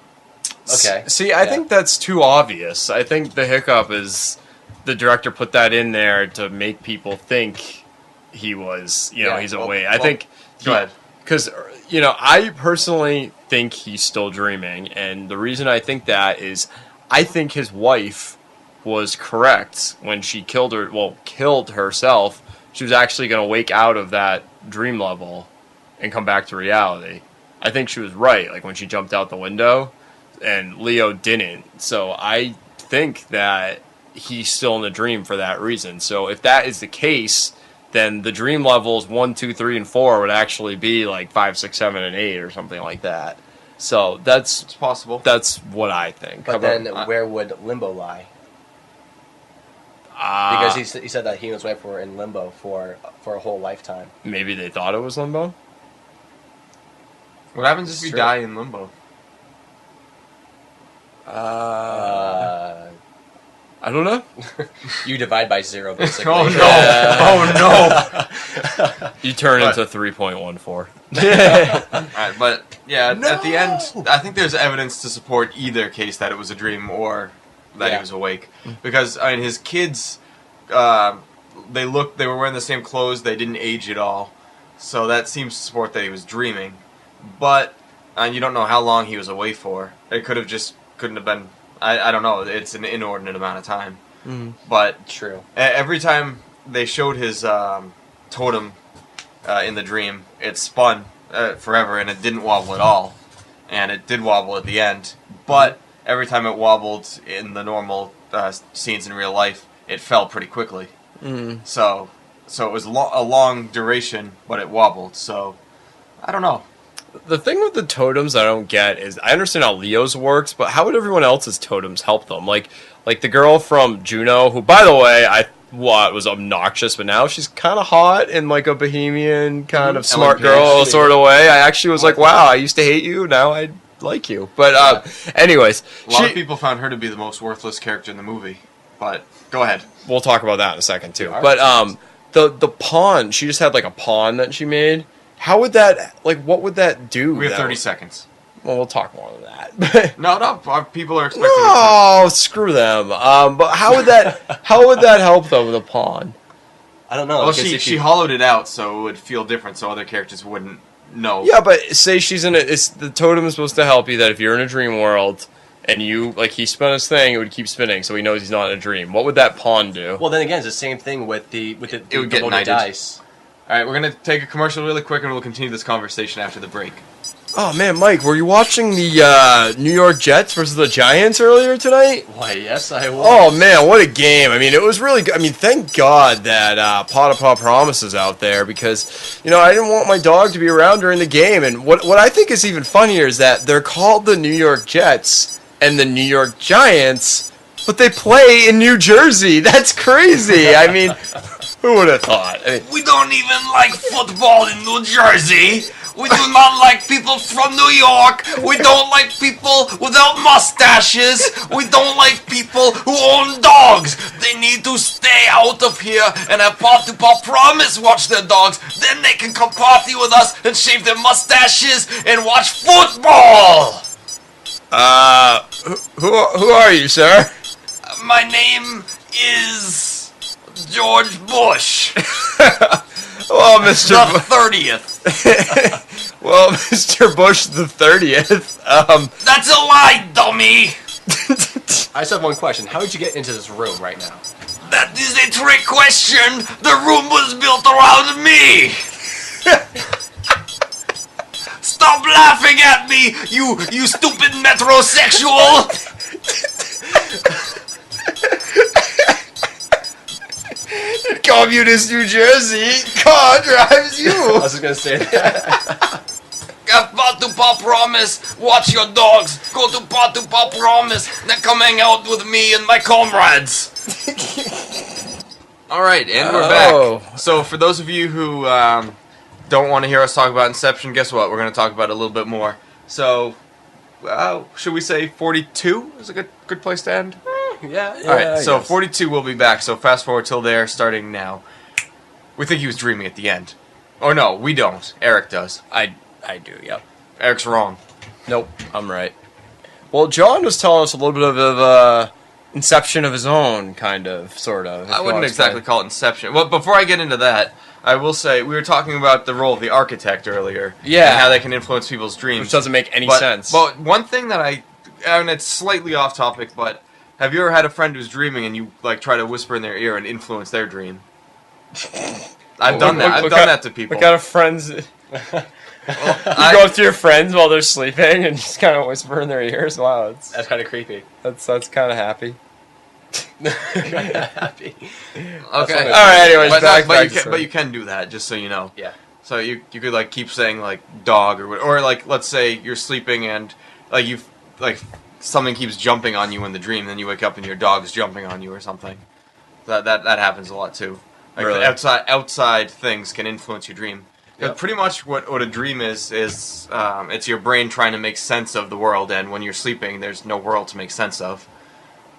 [SPEAKER 5] Okay.
[SPEAKER 4] See, I think that's too obvious. I think the hiccup is the director put that in there to make people think he was, he's awake. I think.
[SPEAKER 2] Go ahead.
[SPEAKER 4] Because, I personally think he's still dreaming, and the reason I think that is I think his wife was correct when she killed herself. She was actually going to wake out of that dream level and come back to reality. I think she was right, like when she jumped out the window, and Leo didn't. So I think that he's still in the dream for that reason. So if that is the case, then the dream levels 1, 2, 3, and 4 would actually be like 5, 6, 7, and 8 or something like that. So it's
[SPEAKER 2] possible.
[SPEAKER 4] That's what I think.
[SPEAKER 5] But then where would limbo lie? Because he said that he and his wife were in limbo for a whole lifetime.
[SPEAKER 4] Maybe they thought it was limbo?
[SPEAKER 2] What happens if you die in limbo?
[SPEAKER 4] I don't know.
[SPEAKER 5] You divide by 0, basically.
[SPEAKER 2] Oh no!
[SPEAKER 4] You turn into 3.14.
[SPEAKER 2] Alright, but yeah, at the end, I think there's evidence to support either case that it was a dream or that he was awake. Because his kids, they were wearing the same clothes. They didn't age at all, so that seems to support that he was dreaming. But you don't know how long he was away for. It couldn't have been. I don't know. It's an inordinate amount of time.
[SPEAKER 4] Mm-hmm.
[SPEAKER 2] But
[SPEAKER 5] true.
[SPEAKER 2] Every time they showed his totem in the dream, it spun forever, and it didn't wobble at all. And it did wobble at the end. But every time it wobbled in the normal scenes in real life, it fell pretty quickly. Mm-hmm. So it was a long duration, but it wobbled. So I don't know.
[SPEAKER 4] The thing with the totems I don't get is I understand how Leo's works, but how would everyone else's totems help them? Like the girl from Juno, who, by the way, I was obnoxious, but now she's kind of hot in like a bohemian kind of smart girl sort of way. I actually was like, wow, I used to hate you, now I like you. But anyways,
[SPEAKER 2] a lot of people found her to be the most worthless character in the movie. But go ahead.
[SPEAKER 4] We'll talk about that in a second too. But the pawn, she just had like a pawn that she made. How would that, what would that do?
[SPEAKER 2] We have 30 seconds.
[SPEAKER 4] Well, we'll talk more than that.
[SPEAKER 2] No, people are expecting
[SPEAKER 4] No, screw them. But how would that help, though, with a pawn?
[SPEAKER 5] I don't know.
[SPEAKER 2] Well,
[SPEAKER 5] because
[SPEAKER 2] she hollowed it out so it would feel different, so other characters wouldn't know.
[SPEAKER 4] Yeah, but say she's the totem is supposed to help you that if you're in a dream world and he spun his thing, it would keep spinning so he knows he's not in a dream. What would that pawn do?
[SPEAKER 5] Well, then again, it's the same thing with the
[SPEAKER 2] It would get
[SPEAKER 5] loaded
[SPEAKER 2] knighted.
[SPEAKER 5] dice.
[SPEAKER 2] All right, we're going to take a commercial really quick, and we'll continue this conversation after the break.
[SPEAKER 4] Oh man, Mike, were you watching the New York Jets versus the Giants earlier tonight?
[SPEAKER 5] Why, yes, I was.
[SPEAKER 4] Oh man, what a game! I mean, it was really good. I mean, thank God that Pot Promise is out there because I didn't want my dog to be around during the game. And what I think is even funnier is that they're called the New York Jets and the New York Giants, but they play in New Jersey. That's crazy. I mean, who would have thought? I mean,
[SPEAKER 2] We don't even like football in New Jersey. We do not like people from New York. We don't like people without mustaches. We don't like people who own dogs. They need to stay out of here and have Pot Promise watch their dogs. Then they can come party with us and shave their mustaches and watch football.
[SPEAKER 4] who are you, sir?
[SPEAKER 2] My name is George Bush,
[SPEAKER 4] Well, Mr.
[SPEAKER 2] the 30th.
[SPEAKER 4] Well, Mr. Bush the 30th.
[SPEAKER 2] That's a lie, dummy.
[SPEAKER 5] I just have one question. How did you get into this room right now?
[SPEAKER 2] That is a trick question. The room was built around me. Stop laughing at me, you stupid metrosexual.
[SPEAKER 4] Communist New Jersey, car drives you.
[SPEAKER 5] I was just gonna say that.
[SPEAKER 2] Have Pot Promise. Watch your dogs. Go to Pot Promise. Then come hang out with me and my comrades. All right, and we're back. So for those of you who don't want to hear us talk about Inception, guess what? We're going to talk about it a little bit more. So, should we say 42 is a good place to end?
[SPEAKER 5] Yeah.
[SPEAKER 2] All right, so 42 will be back. So fast forward till there, starting now. We think he was dreaming at the end. Or no, we don't. Eric does.
[SPEAKER 4] I do, yep.
[SPEAKER 2] Eric's wrong.
[SPEAKER 4] Nope, I'm right. Well, John was telling us a little bit of Inception of his own, kind of, sort of.
[SPEAKER 2] I wouldn't exactly call it Inception. Well, before I get into that, I will say we were talking about the role of the architect earlier.
[SPEAKER 4] Yeah.
[SPEAKER 2] And how they can influence people's dreams.
[SPEAKER 4] Which doesn't make any
[SPEAKER 2] But-
[SPEAKER 4] sense.
[SPEAKER 2] But one thing that and it's slightly off topic, but have you ever had a friend who's dreaming and you try to whisper in their ear and influence their dream? I've done that. I've done that to people.
[SPEAKER 4] What kind of friends? You go up to your friends while they're sleeping and just kind of whisper in their ears. Wow,
[SPEAKER 5] That's kind of creepy.
[SPEAKER 4] that's kind of happy.
[SPEAKER 5] Happy.
[SPEAKER 2] Okay.
[SPEAKER 5] All
[SPEAKER 4] right, anyways,
[SPEAKER 2] But you can do that, just so you know.
[SPEAKER 5] Yeah.
[SPEAKER 2] So you could keep saying dog or let's say you're sleeping and something keeps jumping on you in the dream, then you wake up and your dog's jumping on you or something. That happens a lot too.
[SPEAKER 4] Really?
[SPEAKER 2] Outside things can influence your dream.
[SPEAKER 5] Yep.
[SPEAKER 2] Pretty much what a dream is it's your brain trying to make sense of the world, and when you're sleeping, there's no world to make sense of.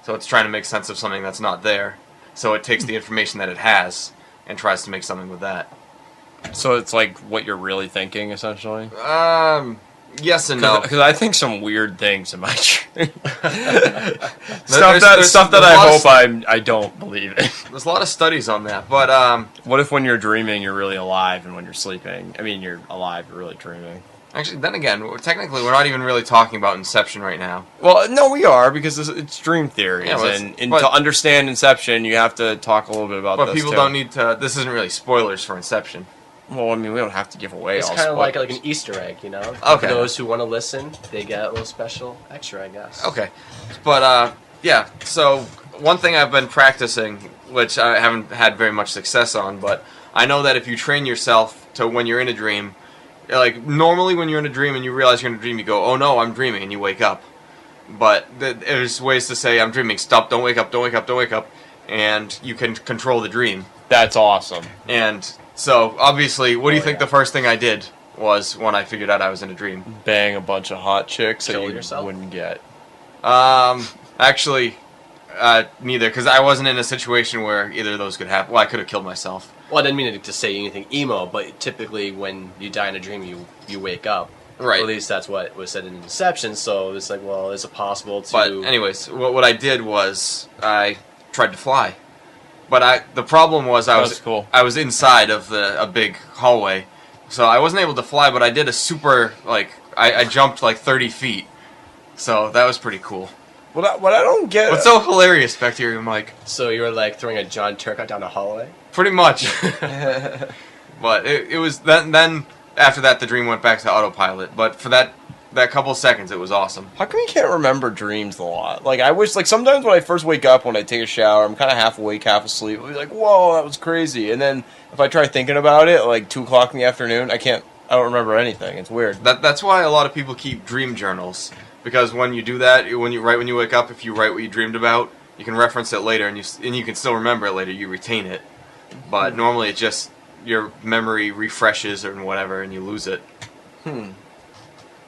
[SPEAKER 2] So it's trying to make sense of something that's not there. So it takes the information that it has and tries to make something with that.
[SPEAKER 4] So it's like what you're really thinking, essentially.
[SPEAKER 2] Yes and no.
[SPEAKER 4] Because I think some weird things in my dream.
[SPEAKER 2] There's
[SPEAKER 4] stuff that
[SPEAKER 2] a
[SPEAKER 4] I
[SPEAKER 2] lot
[SPEAKER 4] hope I don't believe in.
[SPEAKER 2] There's a lot of studies on that, but
[SPEAKER 4] What if when you're dreaming you're really alive, and when you're sleeping, I mean you're alive, you're really dreaming?
[SPEAKER 2] actually, then again, technically, we're not even really talking about Inception right now.
[SPEAKER 4] Well, no, we are, because it's dream theories,
[SPEAKER 2] Yeah, but
[SPEAKER 4] and
[SPEAKER 2] but-
[SPEAKER 4] to understand Inception, you have to talk a little bit about
[SPEAKER 2] But
[SPEAKER 4] this
[SPEAKER 2] people
[SPEAKER 4] too.
[SPEAKER 2] don't need to. This isn't really spoilers for Inception.
[SPEAKER 4] Well, I mean, we don't have to give away
[SPEAKER 5] It's
[SPEAKER 4] all
[SPEAKER 5] kind of like
[SPEAKER 4] spoilers.
[SPEAKER 5] an Easter egg, you know?
[SPEAKER 2] Okay.
[SPEAKER 5] For those who want to listen, they get a little special extra, I guess.
[SPEAKER 2] Okay, but yeah. So one thing I've been practicing, which I haven't had very much success on, but I know that if you train yourself to when you're in a dream, normally when you're in a dream and you realize you're in a dream, you go, "Oh no, I'm dreaming," and you wake up. But there's ways to say, "I'm dreaming. Stop! Don't wake up! Don't wake up! Don't wake up!" And you can control the dream.
[SPEAKER 4] That's awesome.
[SPEAKER 2] And so, obviously, what do you think
[SPEAKER 5] yeah.
[SPEAKER 2] the first thing I did was when I figured out I was in a dream?
[SPEAKER 4] Bang a bunch of hot chicks that
[SPEAKER 5] Kill
[SPEAKER 4] you
[SPEAKER 5] yourself?
[SPEAKER 4] wouldn't get.
[SPEAKER 2] Actually, neither, because I wasn't in a situation where either of those could happen. Well, I could have killed myself.
[SPEAKER 5] Well, I didn't mean to say anything emo, but typically when you die in a dream, you wake up.
[SPEAKER 2] Right.
[SPEAKER 5] Or at least that's what was said in Inception, so it's like, well, is it possible to...
[SPEAKER 2] But anyways, what I did was I tried to fly. But the problem was
[SPEAKER 4] That's cool.
[SPEAKER 2] I was inside of a big hallway, so I wasn't able to fly. But I did a super I jumped like 30 feet, so that was pretty cool.
[SPEAKER 4] What I don't get.
[SPEAKER 2] What's so hilarious, Bacteria Mike?
[SPEAKER 5] So you were like throwing a John Turcotte down the hallway?
[SPEAKER 2] Pretty much. But it was then after that the dream went back to autopilot. But for that couple seconds it was awesome.
[SPEAKER 4] How come you can't remember dreams a lot? Like I wish, sometimes when I first wake up, when I take a shower, I'm kind of half awake, half asleep. I'll be like, whoa, that was crazy. And then if I try thinking about it, like 2 o'clock in the afternoon, I don't remember anything. It's weird.
[SPEAKER 2] That's why a lot of people keep dream journals. Because when you do that, when you wake up, if you write what you dreamed about, you can reference it later, and you can still remember it later. You retain it, but normally it just your memory refreshes or whatever, and you lose it.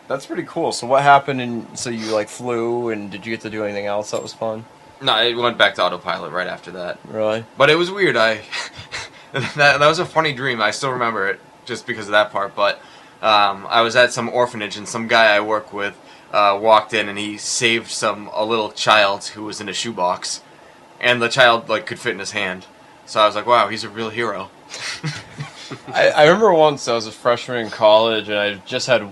[SPEAKER 4] That's pretty cool. So what happened? So you flew, and did you get to do anything else that was fun?
[SPEAKER 2] No, it went back to autopilot right after that.
[SPEAKER 4] Really?
[SPEAKER 2] But it was weird. That was a funny dream. I still remember it just because of that part. But I was at some orphanage, and some guy I work with walked in, and he saved a little child who was in a shoebox, and the child could fit in his hand. So I was like, wow, he's a real hero.
[SPEAKER 4] I remember once I was a freshman in college, and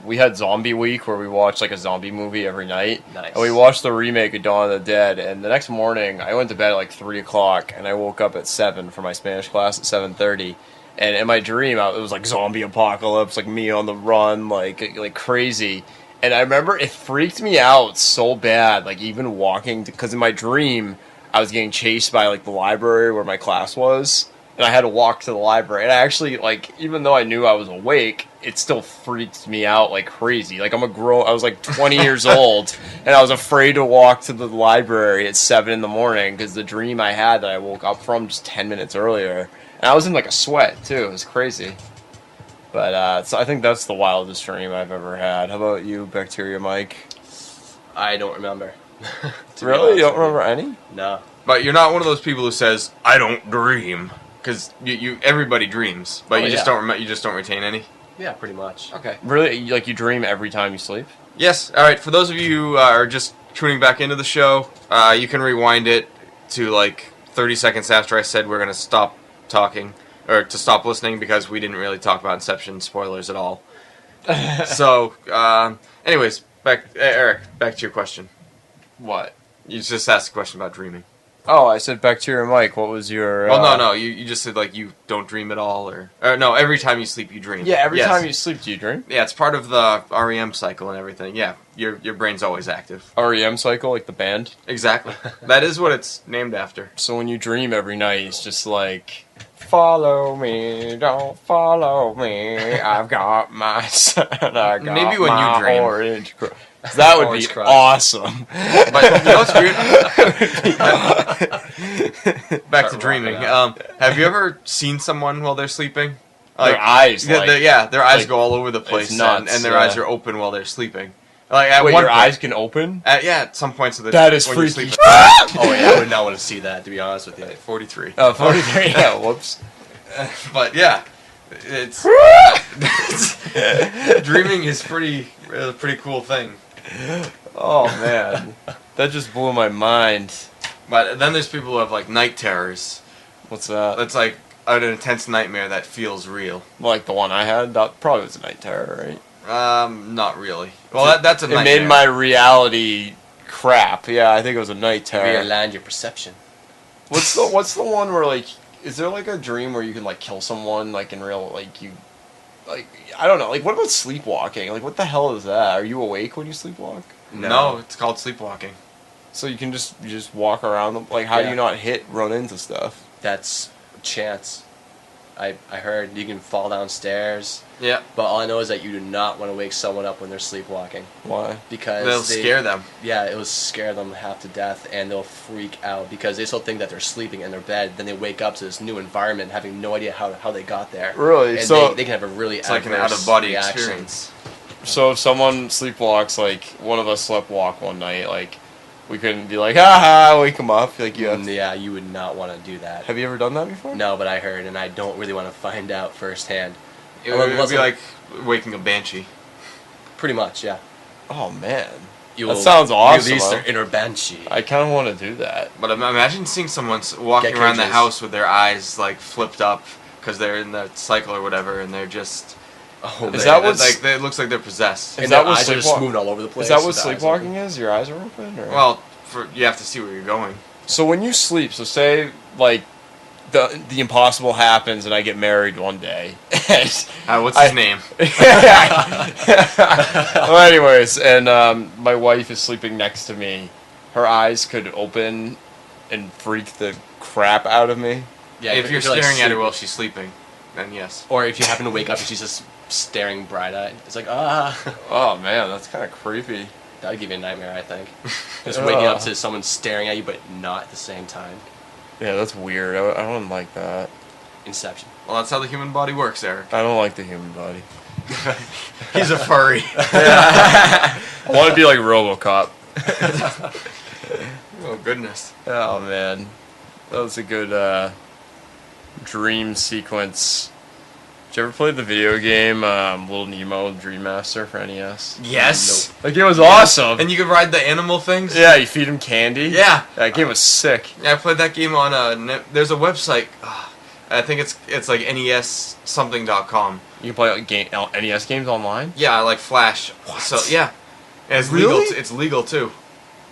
[SPEAKER 4] we had Zombie Week where we watched a zombie movie every night.
[SPEAKER 5] Nice.
[SPEAKER 4] And we watched the remake of Dawn of the Dead, and the next morning I went to bed at 3 o'clock, and I woke up at 7 for my Spanish class at 7:30. And in my dream, it was zombie apocalypse, me on the run, like crazy. And I remember it freaked me out so bad, even walking, because in my dream, I was getting chased by, the library where my class was, and I had to walk to the library. And I actually, even though I knew I was awake, it still freaked me out like crazy. I was 20 years old, and I was afraid to walk to the library at 7 in the morning, because the dream I had that I woke up from just 10 minutes earlier, and I was in a sweat, too. It was crazy. But so I think that's the wildest dream I've ever had. How about you, Bacteria Mike?
[SPEAKER 5] I don't remember.
[SPEAKER 4] Really? You don't remember any?
[SPEAKER 5] No.
[SPEAKER 2] But you're not one of those people who says, I don't dream. Because everybody dreams, but you just don't retain any.
[SPEAKER 5] Yeah, pretty much.
[SPEAKER 2] Okay.
[SPEAKER 4] Really? You dream every time you sleep?
[SPEAKER 2] Yes. All right. For those of you who are just tuning back into the show, you can rewind it to 30 seconds after I said we're going to stop talking, or to stop listening, because we didn't really talk about Inception spoilers at all. So, anyways, Eric, back to your question.
[SPEAKER 4] What?
[SPEAKER 2] You just asked a question about dreaming.
[SPEAKER 4] Oh, I said Bacteria Mike. What was your...
[SPEAKER 2] Well, no. You just said, you don't dream at all, or no, every time you sleep, you dream.
[SPEAKER 4] Yeah, every
[SPEAKER 2] Yes.
[SPEAKER 4] time you sleep, do you dream?
[SPEAKER 2] Yeah, it's part of the REM cycle and everything. Yeah, your brain's always active.
[SPEAKER 4] REM cycle, the band?
[SPEAKER 2] Exactly. That is what it's named after.
[SPEAKER 4] So when you dream every night, it's just follow me, don't follow me, I've got my son, I got
[SPEAKER 2] Maybe when
[SPEAKER 4] my
[SPEAKER 2] you dream.
[SPEAKER 4] orange crush. That would be awesome.
[SPEAKER 2] But you know what's weird? Back to dreaming. Have you ever seen someone while they're sleeping?
[SPEAKER 4] Their eyes,
[SPEAKER 2] their eyes go all over the place,
[SPEAKER 4] nuts,
[SPEAKER 2] and their eyes are open while they're sleeping. At
[SPEAKER 4] Wait,
[SPEAKER 2] one
[SPEAKER 4] your
[SPEAKER 2] point,
[SPEAKER 4] eyes can open?
[SPEAKER 2] at some points of the
[SPEAKER 4] That is
[SPEAKER 2] when you're
[SPEAKER 4] freaky.
[SPEAKER 2] sleeping.
[SPEAKER 5] Oh, yeah, I would not want to see that, to be honest with you.
[SPEAKER 2] 43.
[SPEAKER 4] Oh, 43, yeah, whoops.
[SPEAKER 2] But yeah, it's dreaming is a pretty cool thing.
[SPEAKER 4] Oh, man. That just blew my mind.
[SPEAKER 2] But then there's people who have night terrors.
[SPEAKER 4] What's that?
[SPEAKER 2] That's an intense nightmare that feels real.
[SPEAKER 4] The one I had? That probably was a night terror, right?
[SPEAKER 2] Not really. Well, that's a
[SPEAKER 4] It
[SPEAKER 2] nightmare.
[SPEAKER 4] made my reality crap. Yeah, I think it was a night terror.
[SPEAKER 5] Realign your perception.
[SPEAKER 4] What's the one where is there a dream where you can kill someone in real I don't know, what about sleepwalking? What the hell is that? Are you awake when you sleepwalk?
[SPEAKER 2] No, it's called sleepwalking.
[SPEAKER 4] So you can just walk around them? How do
[SPEAKER 5] Yeah.
[SPEAKER 4] you not run into stuff?
[SPEAKER 5] That's chance. I heard you can fall downstairs,
[SPEAKER 2] Yeah,
[SPEAKER 5] but all I know is that you do not want to wake someone up when they're sleepwalking.
[SPEAKER 4] Why?
[SPEAKER 5] Because
[SPEAKER 2] they'll scare them.
[SPEAKER 5] Yeah, it will scare them half to death, and they'll freak out because they still think that they're sleeping in their bed. Then they wake up to this new environment, having no idea how they got there.
[SPEAKER 4] Really?
[SPEAKER 5] And
[SPEAKER 4] So
[SPEAKER 5] they can have a really
[SPEAKER 2] It's like an
[SPEAKER 5] adverse
[SPEAKER 2] out-of-body
[SPEAKER 5] reaction.
[SPEAKER 2] experience.
[SPEAKER 4] So if someone sleepwalks, one of us slept walk one night, we couldn't be haha, wake them up. You have.
[SPEAKER 5] Yeah, you would not want to do that.
[SPEAKER 4] Have you ever done that before?
[SPEAKER 5] No, but I heard, and I don't really want to find out firsthand.
[SPEAKER 2] It would be like waking a banshee.
[SPEAKER 5] Pretty much, yeah.
[SPEAKER 4] Oh man.
[SPEAKER 5] You will
[SPEAKER 4] sounds awesome.
[SPEAKER 5] Release their inner banshee.
[SPEAKER 4] I kind of want to do that.
[SPEAKER 2] But imagine seeing someone walking
[SPEAKER 5] Get
[SPEAKER 2] around the
[SPEAKER 5] cages.
[SPEAKER 2] house with their eyes like flipped up because they're in that cycle or whatever, and they're just.
[SPEAKER 5] Oh,
[SPEAKER 4] Is that what's-
[SPEAKER 2] like? It looks like they're possessed.
[SPEAKER 5] And
[SPEAKER 4] Is that
[SPEAKER 5] their
[SPEAKER 4] what
[SPEAKER 5] eyes are just
[SPEAKER 4] sleepwalk-
[SPEAKER 5] moving all over the place?
[SPEAKER 4] Is that what
[SPEAKER 5] with the eyes
[SPEAKER 4] sleepwalking
[SPEAKER 5] open?
[SPEAKER 4] is? Your eyes are open? Or?
[SPEAKER 2] Well, you have to see where you're going.
[SPEAKER 4] So when you sleep, so say like the impossible happens and I get married one day.
[SPEAKER 2] What's his name?
[SPEAKER 4] Well, anyways, and my wife is sleeping next to me. Her eyes could open and freak the crap out of me.
[SPEAKER 5] Yeah,
[SPEAKER 2] If you're
[SPEAKER 5] like,
[SPEAKER 2] staring at her
[SPEAKER 5] sleep-
[SPEAKER 2] while she's sleeping, then yes.
[SPEAKER 5] Or if you happen to wake up and she's just staring bright-eyed. It's like, ah.
[SPEAKER 4] Oh man, that's kind of creepy.
[SPEAKER 5] That would give you a nightmare, I think. Just waking up to someone staring at you, but not at the same time.
[SPEAKER 4] Yeah, that's weird. I don't like that.
[SPEAKER 5] Inception.
[SPEAKER 2] Well, that's how the human body works, Eric.
[SPEAKER 4] I don't like the human body.
[SPEAKER 2] He's a furry.
[SPEAKER 4] I want to be like RoboCop.
[SPEAKER 2] Oh goodness.
[SPEAKER 4] Oh man, that was a good dream sequence. Did you ever play the video game Little Nemo Dream Master for NES?
[SPEAKER 2] Yes.
[SPEAKER 4] That game was awesome.
[SPEAKER 2] And you could ride the animal things.
[SPEAKER 4] Yeah, you feed him candy.
[SPEAKER 2] Yeah.
[SPEAKER 4] That game was sick.
[SPEAKER 2] Yeah, I played that game on there's a website. I think it's like NESsomething.com.
[SPEAKER 4] You can play NES games online?
[SPEAKER 2] Yeah, like Flash.
[SPEAKER 4] What?
[SPEAKER 2] So yeah, and it's
[SPEAKER 4] Really?
[SPEAKER 2] legal. It's legal too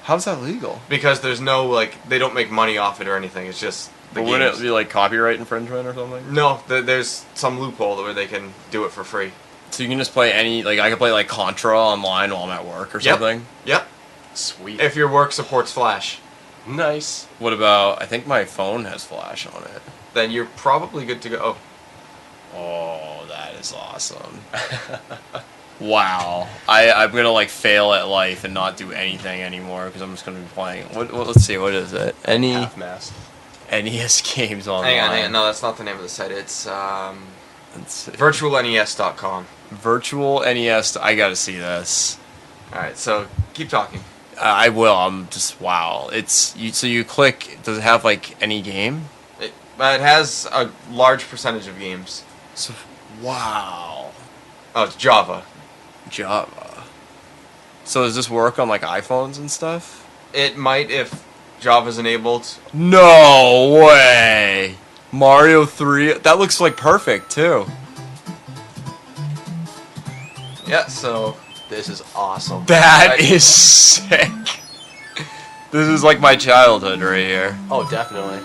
[SPEAKER 4] How's that legal?
[SPEAKER 2] because there's no they don't make money off it or anything. It's just the
[SPEAKER 4] But wouldn't
[SPEAKER 2] games.
[SPEAKER 4] it be like copyright infringement or something?
[SPEAKER 2] No, there's some loophole where they can do it for free.
[SPEAKER 4] So you can just play I could play like Contra online while I'm at work or
[SPEAKER 2] Yep.
[SPEAKER 4] something?
[SPEAKER 2] Yep.
[SPEAKER 5] Sweet.
[SPEAKER 2] If your work supports Flash,
[SPEAKER 5] Nice.
[SPEAKER 4] What about, I think my phone has Flash on it.
[SPEAKER 2] then you're probably good to go.
[SPEAKER 4] Oh, that is awesome. Wow. I'm gonna like fail at life and not do anything anymore because I'm just gonna be playing. Let's see, what is it? Any
[SPEAKER 5] Half-mast.
[SPEAKER 4] NES games online.
[SPEAKER 2] Hang on. No, that's not the name of the site. It's
[SPEAKER 4] Let's see.
[SPEAKER 2] virtualnes.com.
[SPEAKER 4] Virtual NES. I gotta see this.
[SPEAKER 2] All right, so keep talking.
[SPEAKER 4] I will. I'm just wow. So you click. Does it have like any game?
[SPEAKER 2] It has a large percentage of games.
[SPEAKER 4] So wow.
[SPEAKER 2] Oh, it's Java.
[SPEAKER 4] Java. So does this work on like iPhones and stuff?
[SPEAKER 2] It might if Java's enabled.
[SPEAKER 4] No way. Mario 3. That looks like perfect too.
[SPEAKER 2] Yeah, so
[SPEAKER 5] This is awesome.
[SPEAKER 4] That is sick. This is like my childhood right here.
[SPEAKER 5] Oh, definitely.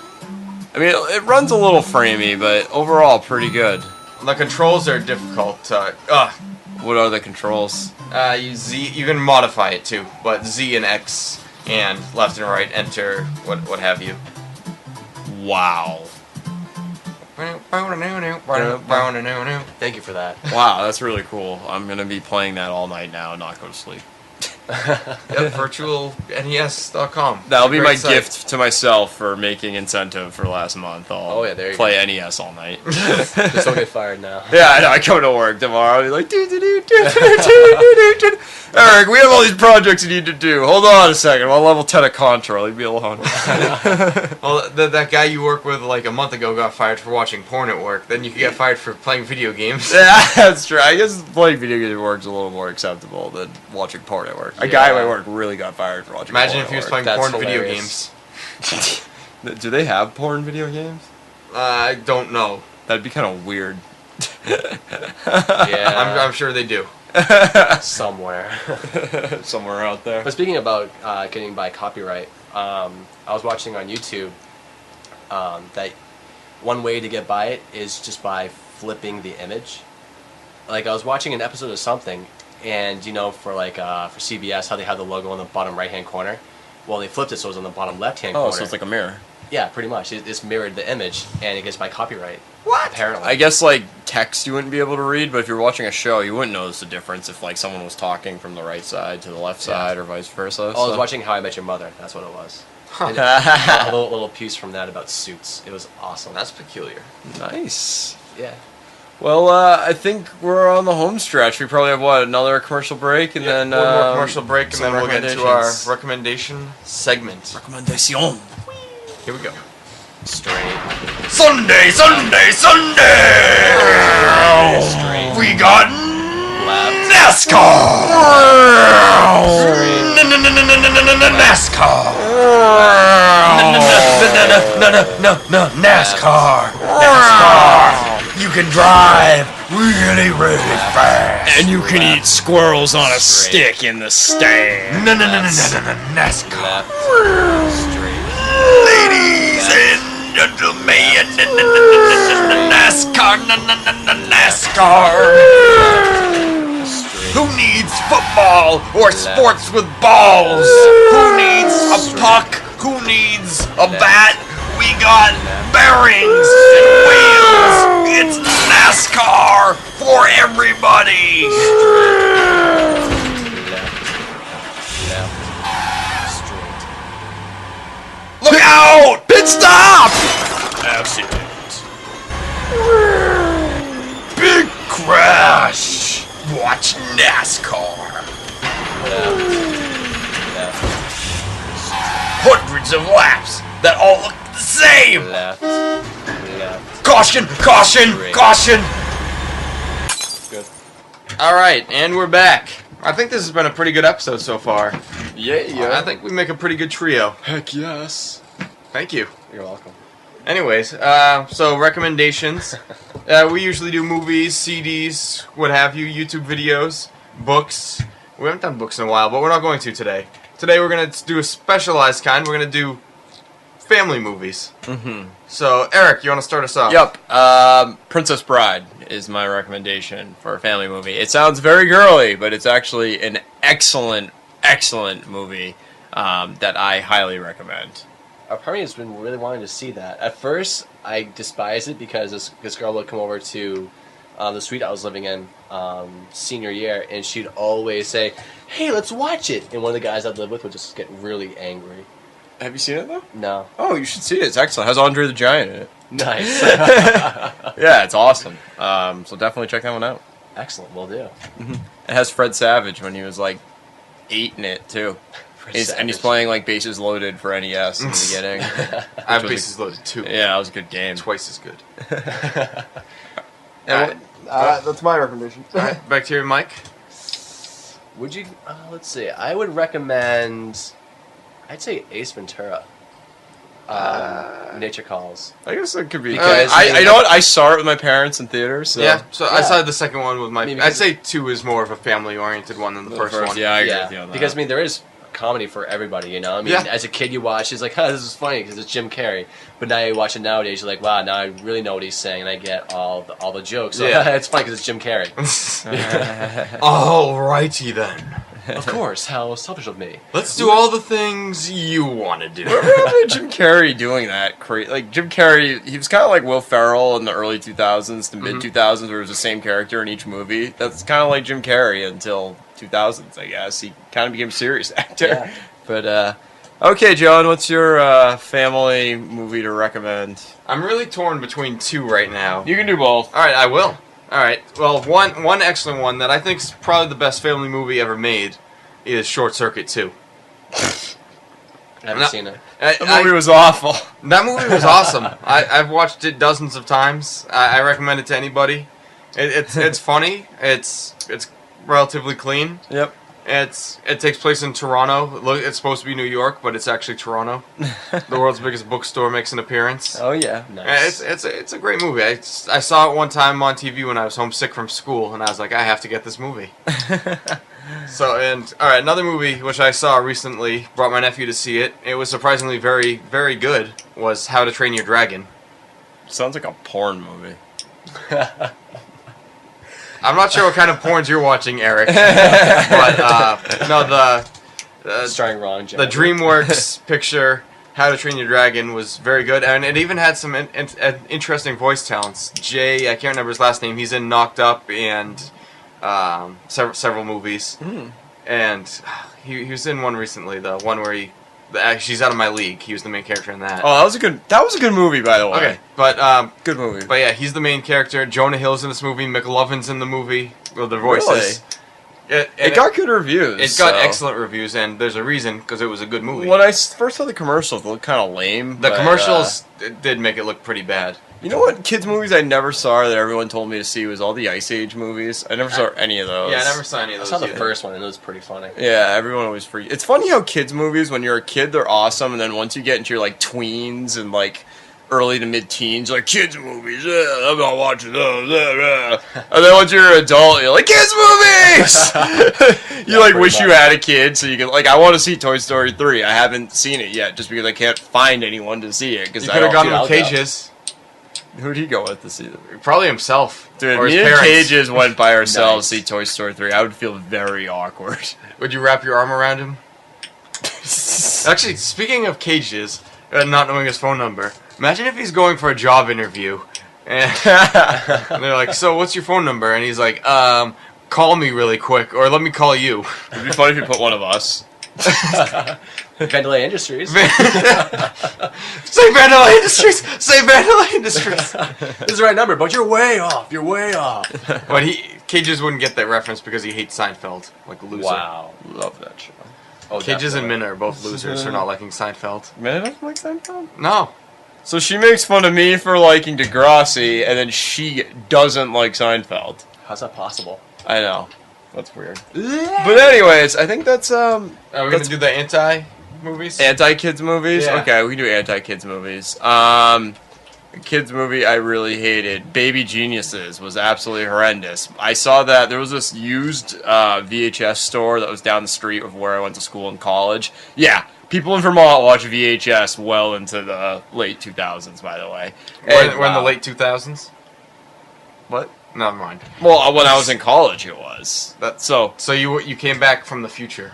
[SPEAKER 4] I mean, it runs a little framey, but overall pretty good.
[SPEAKER 2] the controls are difficult.
[SPEAKER 4] What are the controls?
[SPEAKER 2] You can modify it too, but Z and X and left and right, enter, what have you.
[SPEAKER 4] Wow.
[SPEAKER 5] Thank you for that.
[SPEAKER 4] Wow, that's really cool. I'm gonna be playing that all night now and not go to sleep.
[SPEAKER 2] Yep, virtualnes.com.
[SPEAKER 4] That'll be my
[SPEAKER 2] Great site.
[SPEAKER 4] gift to myself for making incentive for last month. I'll
[SPEAKER 5] Oh, yeah, there you
[SPEAKER 4] play NES all night.
[SPEAKER 5] Just don't get fired now.
[SPEAKER 4] Yeah, I know. I go to work tomorrow. I'll be like, Eric, we have all these projects you need to do. Hold on a second. I'm on level 10 of Contra. Leave me alone.
[SPEAKER 2] Well, that guy you worked with like a month ago got fired for watching porn at work. Then you could get fired for playing video games.
[SPEAKER 4] Yeah, that's true. I guess playing video games at work is a little more acceptable than watching porn at work. A guy at my work really got fired for watching
[SPEAKER 2] Imagine
[SPEAKER 4] porn
[SPEAKER 2] if he was
[SPEAKER 4] at
[SPEAKER 2] playing
[SPEAKER 5] That's
[SPEAKER 2] porn video
[SPEAKER 5] hilarious.
[SPEAKER 2] games.
[SPEAKER 4] work. Do they have porn video games?
[SPEAKER 2] I don't know.
[SPEAKER 4] That'd be kind of weird.
[SPEAKER 5] Yeah.
[SPEAKER 2] I'm sure they do.
[SPEAKER 5] Somewhere.
[SPEAKER 4] Somewhere out there.
[SPEAKER 5] But speaking about getting by copyright, I was watching on YouTube that one way to get by it is just by flipping the image. Like I was watching an episode of something, and you know, for CBS, how they have the logo in the bottom right-hand corner. Well, they flipped it so it was on the bottom left-hand corner.
[SPEAKER 4] Oh, so it's like a mirror.
[SPEAKER 5] Yeah, pretty much. It's mirrored the image, and it gets by copyright.
[SPEAKER 2] What?
[SPEAKER 5] Apparently.
[SPEAKER 4] I guess like text you wouldn't be able to read, but if you're watching a show, you wouldn't notice the difference if like someone was talking from the right side to the left side or vice versa.
[SPEAKER 5] Oh, I was watching How I Met Your Mother. That's what it was. And
[SPEAKER 4] watching.
[SPEAKER 5] a little piece from that about Suits. It was awesome.
[SPEAKER 2] That's peculiar.
[SPEAKER 4] Nice.
[SPEAKER 5] yeah.
[SPEAKER 4] Well, I think we're on the home stretch. We probably have another commercial break, and then
[SPEAKER 2] one more commercial break, and
[SPEAKER 4] some
[SPEAKER 2] then we'll get into our
[SPEAKER 4] recommendations.
[SPEAKER 2] recommendation segment.
[SPEAKER 4] recommendation.
[SPEAKER 2] Here we go.
[SPEAKER 5] Straight.
[SPEAKER 3] Sunday, Sunday, Sunday! We got
[SPEAKER 5] Left.
[SPEAKER 3] NASCAR!
[SPEAKER 2] NASCAR. No, NASCAR. You can drive really fast.
[SPEAKER 4] And you can eat squirrels on a stick in the stand.
[SPEAKER 2] No, NASCAR.
[SPEAKER 4] Ladies and gentlemen, NASCAR, NASCAR. Who needs football or sports with balls? Who needs a puck? Who needs a bat? We got bearings and wheels. It's NASCAR for everybody. Look out! Pit stop! Accident. Big crash. Watch NASCAR. Hundreds of laps that all look the same.
[SPEAKER 5] Left.
[SPEAKER 4] Caution! Caution! Caution!
[SPEAKER 5] Good.
[SPEAKER 2] All right, and we're back. I think this has been a pretty good episode so far.
[SPEAKER 4] Yeah.
[SPEAKER 2] I think we make a pretty good trio.
[SPEAKER 3] Heck yes.
[SPEAKER 2] Thank you.
[SPEAKER 5] You're welcome.
[SPEAKER 2] Anyways, so recommendations. We usually do movies, CDs, what have you, YouTube videos, books. We haven't done books in a while, but we're not going to today. Today we're going to do a specialized kind. We're going to do family movies.
[SPEAKER 4] Mm-hmm.
[SPEAKER 2] So, Eric, you want to start us off?
[SPEAKER 4] Yep. Princess Bride is my recommendation for a family movie. It sounds very girly, but it's actually an excellent movie that I highly recommend.
[SPEAKER 5] Our party has been really wanting to see that. At first, I despised it because this girl would come over to the suite I was living in senior year, and she'd always say, "Hey, let's watch it." And one of the guys I'd live with would just get really angry.
[SPEAKER 4] Have you seen it though?
[SPEAKER 5] No.
[SPEAKER 4] Oh, you should see it. It's excellent. It has Andre the Giant in it.
[SPEAKER 5] Nice.
[SPEAKER 4] Yeah, it's awesome. So definitely check that one out.
[SPEAKER 5] Excellent. Will do.
[SPEAKER 4] It has Fred Savage when he was like 8 in it too. And he's playing like Bases Loaded for NES in the beginning.
[SPEAKER 2] I have Bases Loaded too.
[SPEAKER 4] Yeah, that was a good game.
[SPEAKER 2] Twice as good.
[SPEAKER 1] That's my recommendation.
[SPEAKER 2] All right, back to you, Mike.
[SPEAKER 5] Would you? Let's see. I would recommend. I'd say Ace Ventura. Nature Calls.
[SPEAKER 4] I guess that could be.
[SPEAKER 5] Because-
[SPEAKER 4] I know what, I saw it with my parents in theaters. So.
[SPEAKER 2] Yeah, so I
[SPEAKER 5] Yeah.
[SPEAKER 2] saw the second one with my...
[SPEAKER 5] I mean,
[SPEAKER 2] I'd
[SPEAKER 5] because-
[SPEAKER 2] say 2 is more of a family-oriented one than the first one.
[SPEAKER 4] Yeah, I agree with you on that.
[SPEAKER 5] Because I mean, there is comedy for everybody, you know. I mean,
[SPEAKER 2] Yeah.
[SPEAKER 5] as a kid, you watch, it's like, "Huh, this is funny" because it's Jim Carrey. But now you watch it nowadays, you're like, "Wow, now I really know what he's saying, and I get all the jokes." So
[SPEAKER 2] Yeah.
[SPEAKER 5] it's funny because it's Jim Carrey.
[SPEAKER 2] Alrighty then.
[SPEAKER 5] Of course, how selfish of me.
[SPEAKER 2] Let's do all the things you want to do.
[SPEAKER 4] Remember Jim Carrey doing that? Like Jim Carrey, he was kind of like Will Ferrell in the early 2000s, the mid 2000s, where it was the same character in each movie. That's kind of like Jim Carrey until 2000s, I guess. He kind of became a serious actor.
[SPEAKER 5] Yeah.
[SPEAKER 4] But okay, John, what's your family movie to recommend?
[SPEAKER 2] I'm really torn between 2 right now.
[SPEAKER 4] You can do both.
[SPEAKER 2] Alright, I will. Alright, well, one excellent one that I think is probably the best family movie ever made is Short Circuit 2.
[SPEAKER 5] I haven't
[SPEAKER 2] No.
[SPEAKER 5] seen it.
[SPEAKER 4] The movie was awful.
[SPEAKER 2] That movie was awesome. I've watched it dozens of times. I recommend it to anybody. It's funny. It's relatively clean.
[SPEAKER 4] Yep.
[SPEAKER 2] It takes place in Toronto. It's supposed to be New York, but it's actually Toronto. The world's biggest bookstore makes an appearance.
[SPEAKER 4] Oh yeah.
[SPEAKER 5] Nice.
[SPEAKER 2] It's a great movie. I saw it one time on TV when I was homesick from school, and I was like, I have to get this movie. So, and all right, another movie which I saw recently, brought my nephew to see it. It was surprisingly very, very good. Was How to Train Your Dragon.
[SPEAKER 4] Sounds like a porn movie.
[SPEAKER 2] I'm not sure what kind of porns you're watching, Eric, but no,
[SPEAKER 5] Starring Ron
[SPEAKER 2] the
[SPEAKER 5] Jeremy.
[SPEAKER 2] DreamWorks picture How to Train Your Dragon was very good, and it even had some interesting voice talents. Jay, I can't remember his last name. He's in Knocked Up and several movies, and he was in one recently. The one where she's out of my league. He was the main character in that.
[SPEAKER 4] Oh, that was a good movie, by the way.
[SPEAKER 2] Okay, but
[SPEAKER 4] Good movie.
[SPEAKER 2] But yeah, he's the main character. Jonah Hill's in this movie. McLovin's in the movie. Well, the voices.
[SPEAKER 4] It got good reviews.
[SPEAKER 2] It got
[SPEAKER 4] so.
[SPEAKER 2] excellent reviews, and there's a reason, because it was a good movie.
[SPEAKER 4] When I first saw the commercials, it looked kind of lame.
[SPEAKER 2] The
[SPEAKER 4] but,
[SPEAKER 2] commercials did make it look pretty bad.
[SPEAKER 4] You know what kids movies I never saw that everyone told me to see was all the Ice Age movies. I never saw any of those.
[SPEAKER 2] Yeah, I never saw any of
[SPEAKER 5] I
[SPEAKER 2] those.
[SPEAKER 5] saw the
[SPEAKER 2] either.
[SPEAKER 5] first one, and it was pretty funny.
[SPEAKER 4] Yeah, everyone always freaked. It's funny how kids movies, when you're a kid, they're awesome, and then once you get into your like tweens and like early to mid-teens, you're like kids movies. I'm not watching those. And then once you're an adult, you're like kids movies. You like wish you had a kid so you could like. I want to see Toy Story 3. I haven't seen it yet, just because I can't find anyone to see it. Because
[SPEAKER 2] You could have gone
[SPEAKER 5] I'll
[SPEAKER 2] with
[SPEAKER 5] go.
[SPEAKER 2] Cages.
[SPEAKER 4] Who'd he go with to see it?
[SPEAKER 2] Probably himself.
[SPEAKER 4] Dude,
[SPEAKER 2] or his
[SPEAKER 4] me and
[SPEAKER 2] parents.
[SPEAKER 4] Cages went by ourselves
[SPEAKER 5] Nice.
[SPEAKER 4] to see Toy Story 3. I would feel very awkward.
[SPEAKER 2] Would you wrap your arm around him? Actually, speaking of Cages, not knowing his phone number, imagine if he's going for a job interview, and they're like, "So, what's your phone number?" And he's like, "Call me really quick, or let me call you."
[SPEAKER 4] It'd be funny if you put one of us.
[SPEAKER 5] Vandalay Industries.
[SPEAKER 2] Say Vandalay Industries. Say Vandalay Industries.
[SPEAKER 5] This is the right number, but you're way off. You're way off.
[SPEAKER 2] But Cages wouldn't get that reference because he hates Seinfeld, like a loser.
[SPEAKER 5] Wow.
[SPEAKER 4] Love that show.
[SPEAKER 5] Oh,
[SPEAKER 2] Cages and
[SPEAKER 5] definitely.
[SPEAKER 2] Minna are both losers for not liking Seinfeld.
[SPEAKER 4] Man, I don't like Seinfeld.
[SPEAKER 2] No.
[SPEAKER 4] So she makes fun of me for liking Degrassi, and then she doesn't like Seinfeld.
[SPEAKER 5] How's that possible?
[SPEAKER 4] I know. That's weird. But anyways, I think that's
[SPEAKER 2] Are we gonna
[SPEAKER 4] That's-
[SPEAKER 2] do the anti movies?
[SPEAKER 4] anti-kids movies.
[SPEAKER 2] Yeah.
[SPEAKER 4] Okay, we can do anti-kids movies. A kids movie I really hated, Baby Geniuses, was absolutely horrendous. I saw that there was this used VHS store that was down the street of where I went to school in college. Yeah, people in Vermont watch VHS well into the late 2000s, by the way.
[SPEAKER 2] We're
[SPEAKER 4] And,
[SPEAKER 2] in the late 2000s.
[SPEAKER 4] What?
[SPEAKER 2] Never mind.
[SPEAKER 4] Well, when I was in college, it was. So,
[SPEAKER 2] So you came back from the future.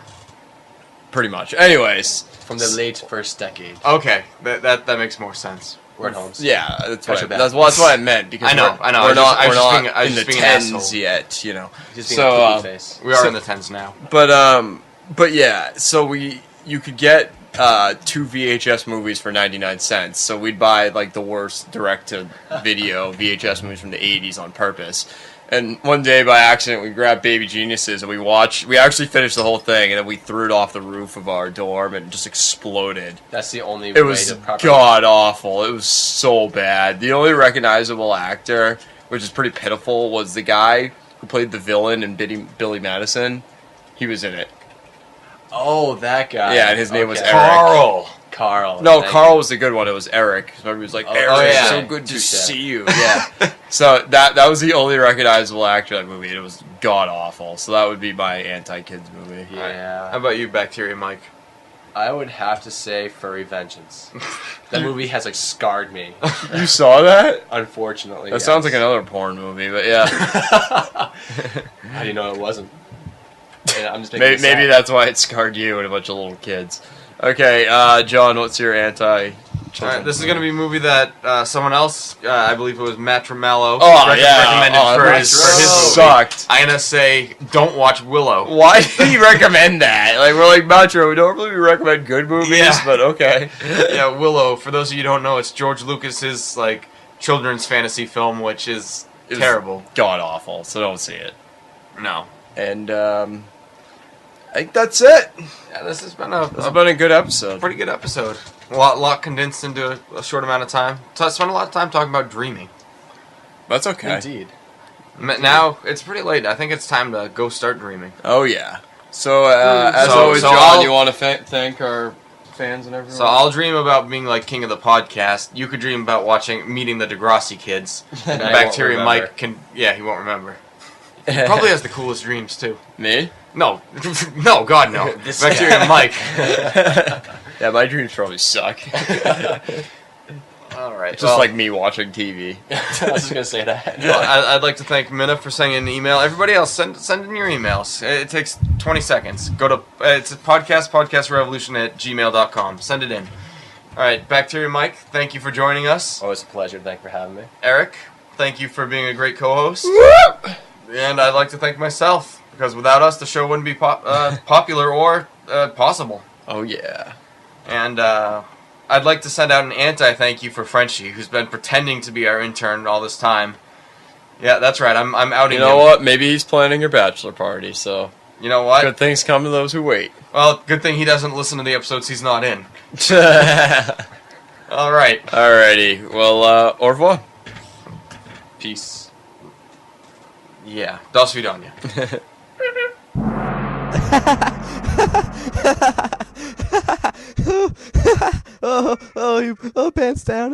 [SPEAKER 4] pretty much. Anyways,
[SPEAKER 5] From the late first decade.
[SPEAKER 2] Okay, that makes more sense.
[SPEAKER 5] We're at Holmes.
[SPEAKER 4] yeah, that's
[SPEAKER 5] Gotcha
[SPEAKER 4] what,
[SPEAKER 5] back.
[SPEAKER 4] that's what I meant. Because
[SPEAKER 2] I know.
[SPEAKER 4] We're
[SPEAKER 2] I was
[SPEAKER 4] not,
[SPEAKER 2] just
[SPEAKER 4] we're not
[SPEAKER 2] being- I was
[SPEAKER 4] in the
[SPEAKER 2] just being an
[SPEAKER 4] tens
[SPEAKER 2] asshole.
[SPEAKER 4] yet, you know.
[SPEAKER 5] Just being
[SPEAKER 4] So,
[SPEAKER 5] a poopy face.
[SPEAKER 2] We are
[SPEAKER 4] So-
[SPEAKER 2] in the tens now.
[SPEAKER 4] But yeah, so you could get 2 VHS movies for 99 cents. So we'd buy like the worst direct to video VHS movies from the 80s on purpose. And one day by accident we grabbed Baby Geniuses and we actually finished the whole thing and then we threw it off the roof of our dorm and it just exploded.
[SPEAKER 5] That's the only
[SPEAKER 4] It
[SPEAKER 5] way
[SPEAKER 4] was
[SPEAKER 5] to properly...
[SPEAKER 4] god awful. It was so bad. The only recognizable actor, which is pretty pitiful, was the guy who played the villain in Billy Madison. He was in it.
[SPEAKER 5] Oh, that guy.
[SPEAKER 4] Yeah, and his name was
[SPEAKER 5] Okay.
[SPEAKER 4] Eric.
[SPEAKER 5] Carl.
[SPEAKER 4] No,
[SPEAKER 5] thank
[SPEAKER 4] Carl
[SPEAKER 5] you.
[SPEAKER 4] was the good one. It was Eric. Remember, he was like,
[SPEAKER 5] Oh,
[SPEAKER 4] Eric,
[SPEAKER 2] yeah.
[SPEAKER 4] so good to
[SPEAKER 5] Touche.
[SPEAKER 4] see you. Yeah. So that was the only recognizable actor in that movie, and it was god awful. So that would be my anti-kids movie.
[SPEAKER 5] Yeah.
[SPEAKER 2] How about you, Bacteria Mike?
[SPEAKER 5] I would have to say Furry Vengeance. That movie has like scarred me,
[SPEAKER 4] You saw that?
[SPEAKER 5] unfortunately.
[SPEAKER 4] That sounds like another porn movie, but yeah.
[SPEAKER 5] How do you know it wasn't? And I'm just making
[SPEAKER 4] maybe,
[SPEAKER 5] it sad.
[SPEAKER 4] that's why it scarred you and a bunch of little kids. Okay, John, what's your anti?
[SPEAKER 2] Alright, this is going to be a movie that someone else, I believe it was Matt Tremello,
[SPEAKER 4] Oh, yeah.
[SPEAKER 2] recommended
[SPEAKER 4] Oh,
[SPEAKER 2] for
[SPEAKER 4] that
[SPEAKER 2] his movie.
[SPEAKER 4] sucked.
[SPEAKER 2] I'm going to say, don't watch Willow.
[SPEAKER 4] Why did he recommend that? Like, we're like, Macho, we don't really recommend good movies,
[SPEAKER 2] Yeah.
[SPEAKER 4] but okay.
[SPEAKER 2] Yeah, Willow, for those of you who don't know, it's George Lucas's, like, children's fantasy film, which is
[SPEAKER 4] It was
[SPEAKER 2] terrible.
[SPEAKER 4] God awful, so don't see it.
[SPEAKER 2] No.
[SPEAKER 4] And, I think that's it.
[SPEAKER 2] Yeah, this has been
[SPEAKER 4] It's
[SPEAKER 2] a
[SPEAKER 4] been a good episode.
[SPEAKER 2] pretty good episode. A lot condensed into a short amount of time. So I spent a lot of time talking about dreaming.
[SPEAKER 4] That's okay.
[SPEAKER 5] Indeed.
[SPEAKER 2] Now, it's pretty late. I think it's time to go start dreaming.
[SPEAKER 4] Oh, yeah. So, as
[SPEAKER 2] So-
[SPEAKER 4] always,
[SPEAKER 2] so
[SPEAKER 4] John,
[SPEAKER 2] I'll-
[SPEAKER 4] you want to thank our fans and everyone?
[SPEAKER 2] So I'll dream about being like king of the podcast. You could dream about meeting the Degrassi kids. And
[SPEAKER 5] I won't
[SPEAKER 2] Bacteria
[SPEAKER 5] remember.
[SPEAKER 2] Mike can, yeah, he won't remember. He probably has the coolest dreams too.
[SPEAKER 4] Me?
[SPEAKER 2] No, no, God no.
[SPEAKER 5] This
[SPEAKER 2] Bacteria
[SPEAKER 5] guy.
[SPEAKER 2] Mike.
[SPEAKER 4] Yeah, my dreams probably suck.
[SPEAKER 2] All right,
[SPEAKER 4] Just like me watching TV.
[SPEAKER 5] I was just gonna say that.
[SPEAKER 2] I'd like to thank Minna for sending an email. Everybody else, send in your emails. It takes 20 seconds. Go to it's a podcastrevolution@gmail.com. Send it in. All right, Bacteria Mike, thank you for joining us.
[SPEAKER 5] Always a pleasure. Thank you for having me.
[SPEAKER 2] Eric, thank you for being a great co-host. And I'd like to thank myself, because without us, the show wouldn't be popular or possible.
[SPEAKER 4] Oh, yeah.
[SPEAKER 2] And I'd like to send out an anti-thank you for Frenchie, who's been pretending to be our intern all this time. Yeah, that's right, I'm outing
[SPEAKER 4] You know
[SPEAKER 2] him.
[SPEAKER 4] what? Maybe he's planning your bachelor party, so
[SPEAKER 2] You know what?
[SPEAKER 4] good things come to those who wait.
[SPEAKER 2] Well, good thing he doesn't listen to the episodes he's not in. All right.
[SPEAKER 4] Alrighty. Well, au revoir. Peace.
[SPEAKER 2] Yeah, Dos Vidania.
[SPEAKER 6] Oh, pants down.